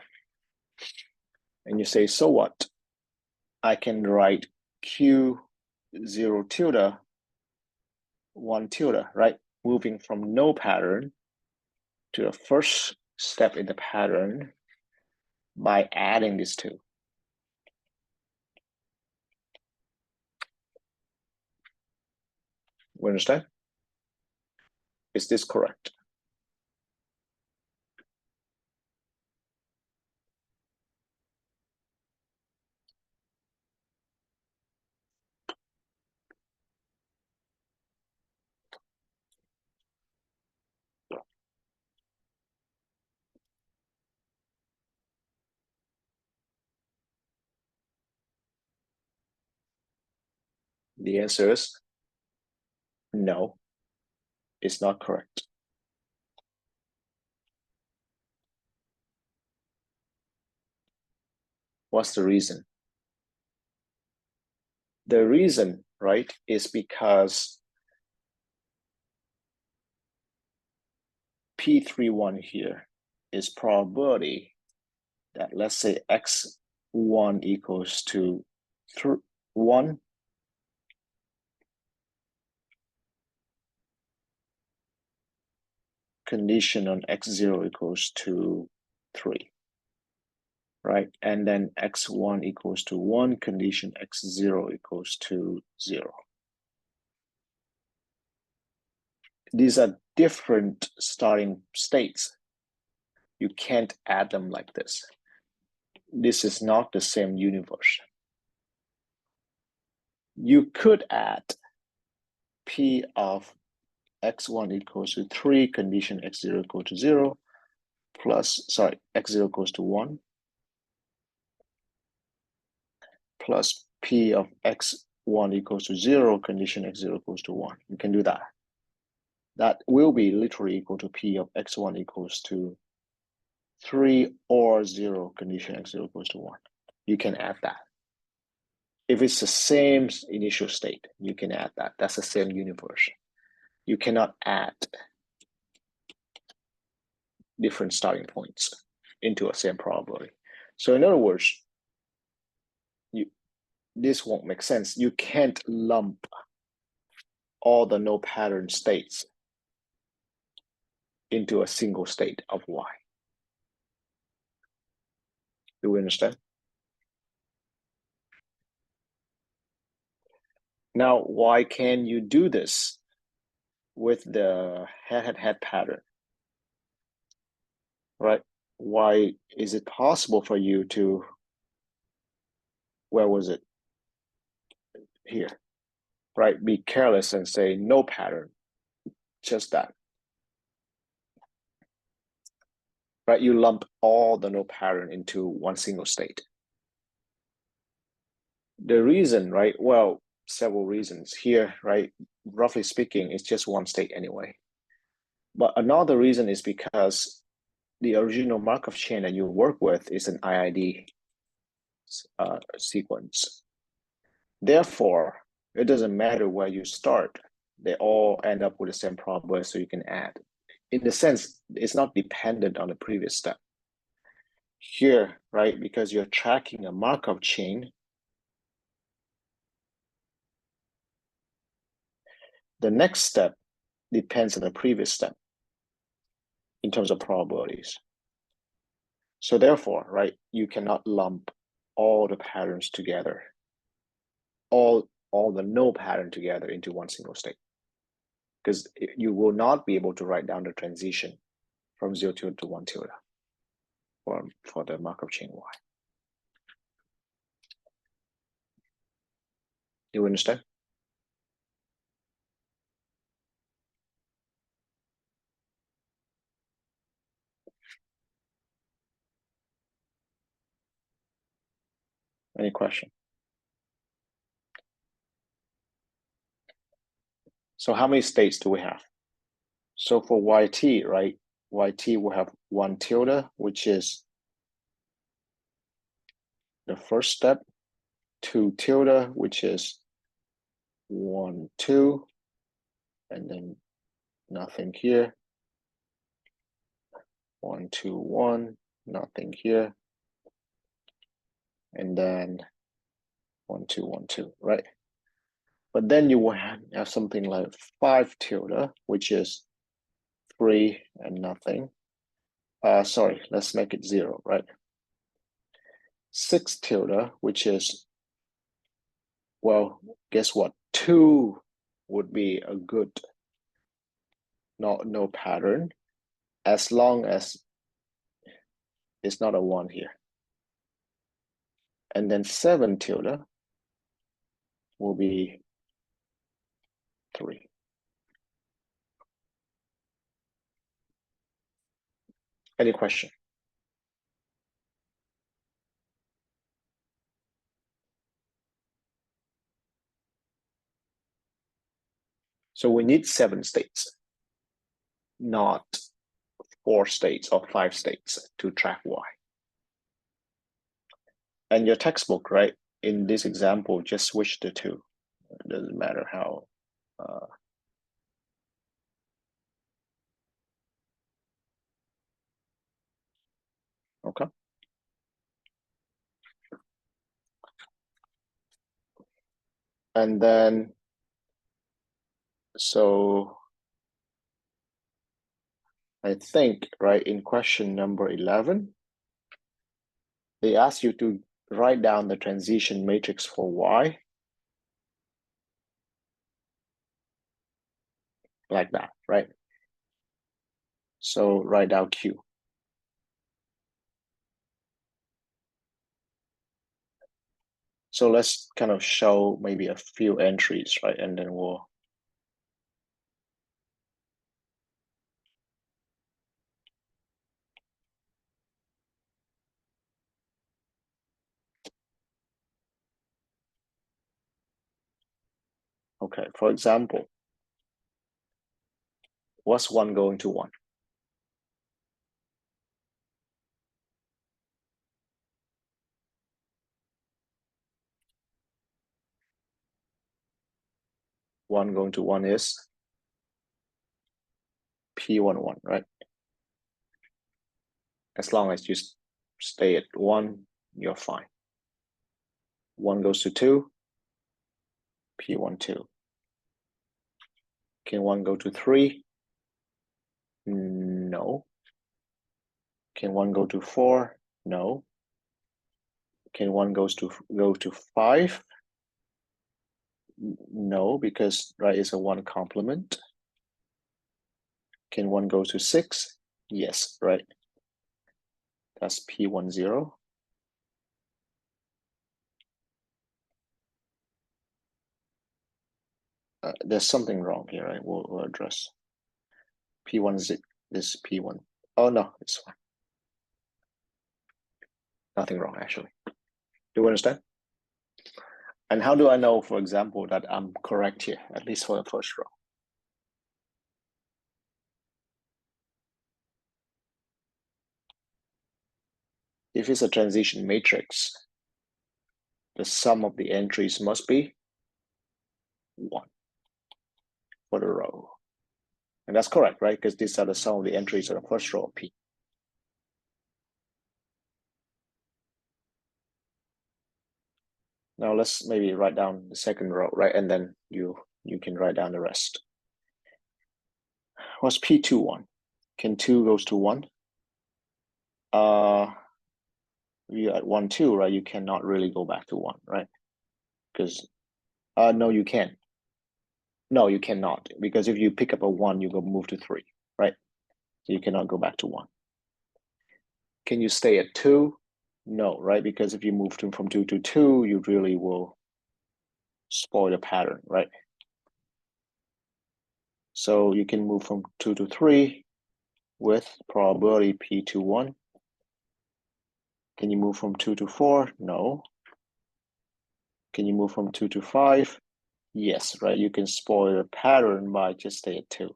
And you say, so what? I can write Q0 tilde 1 tilde, right? Moving from no pattern to the first step in the pattern by adding these two. You understand? Is this correct? The answer is no, it's not correct. What's the reason? The reason, right, is because P31 here is probability that, let's say, x1 equals to 1, condition on x0 equals to 3. right? And then x1 equals to 1, condition x0 equals to 0. These are different starting states. You can't add them like this. This is not the same universe. You could add P of x1 equals to 3, condition x0 equals to 0, plus, sorry, x0 equals to 1, plus P of x1 equals to 0, condition x0 equals to 1. You can do that. That will be literally equal to P of x1 equals to 3 or 0, condition x0 equals to 1. You can add that. If it's the same initial state, you can add that. That's the same universe. You cannot add different starting points into a same probability. So in other words, this won't make sense. You can't lump all the no pattern states into a single state of Y. Do we understand? Now, why can you do this with the head-head-head pattern? Right? Why is it possible for you to, where was it? Here, right? Be careless and say no pattern, just that. Right? You lump all the no pattern into one single state. The reason, right? Well, several reasons here, right? Roughly speaking, it's just one state anyway. But another reason is because the original Markov chain that you work with is an IID sequence. Therefore, it doesn't matter where you start. They all end up with the same probability, so you can add. In the sense, it's not dependent on the previous step. Here, right, because you're tracking a Markov chain, the next step depends on the previous step in terms of probabilities. So therefore, right, you cannot lump all the patterns together, all the no pattern together into one single state, because you will not be able to write down the transition from 0 tilde to 1 tilde for the Markov chain Y. You understand? Any question? So how many states do we have? So for YT, right, YT will have 1 tilde, which is the first step, 2 tilde, which is 1, 2, and then nothing here. 1, 2, 1, nothing here. And then 1, 2, 1, 2, right? But then you will have something like 5 tilde, which is 3 and nothing. Sorry, let's make it 0, right? 6 tilde, which is, well, guess what? 2 would be a good no pattern, as long as it's not a 1 here. And then 7 tilde will be 3. Any question? So we need 7 states, not 4 states or 5 states to track Y. And your textbook, right, in this example, just switch the 2. It doesn't matter how. Okay. And then, so I think, right, in question number 11, they ask you to write down the transition matrix for Y like that, right? So write down Q. So let's kind of show maybe a few entries, right? And then we'll okay, for example, what's 1 going to 1? 1 going to 1 is P11, right? As long as you stay at 1, you're fine. 1 goes to 2, P12. Can 1 go to 3? No. Can 1 go to 4? No. Can 1 go to 5? No, because right is a 1 complement. Can 1 go to 6? Yes, right. That's P10. There's something wrong here, right? We'll address. P10, this P1. Oh no, it's fine. Nothing wrong, actually. Do you understand? And how do I know, for example, that I'm correct here, at least for the first row? If it's a transition matrix, the sum of the entries must be 1 for the row. And that's correct, right? Because these are the sum of the entries of the first row of P. Now let's maybe write down the second row, right? And then you can write down the rest. What's P21? Can 2 goes to 1? You at 1, 2, right? You cannot really go back to 1, right? Because no, you can. No, you cannot. Because if you pick up a 1, you go move to 3, right? So you cannot go back to 1. Can you stay at 2? No, right? Because if you move from 2 to 2, you really will spoil the pattern, right? So you can move from 2 to 3 with probability P21. Can you move from 2 to 4? No. Can you move from 2 to 5? Yes, right? You can spoil the pattern by just stay at 2.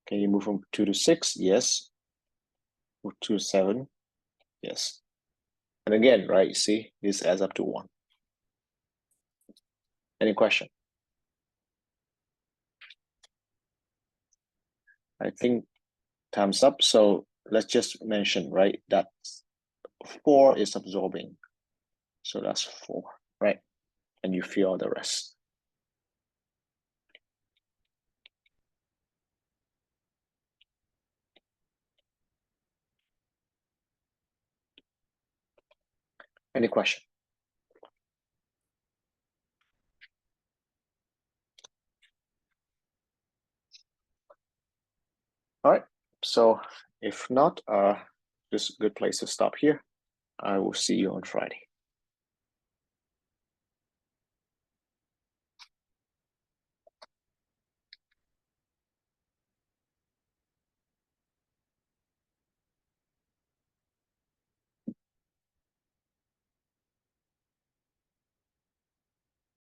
Can you move from 2 to 6? Yes. Move to 7? Yes. And again, right, you see, this adds up to 1. Any question? I think time's up. So let's just mention, right, that 4 is absorbing. So that's 4, right? And you fill the rest. Any question? All right. So if not, this is a good place to stop here. I will see you on Friday.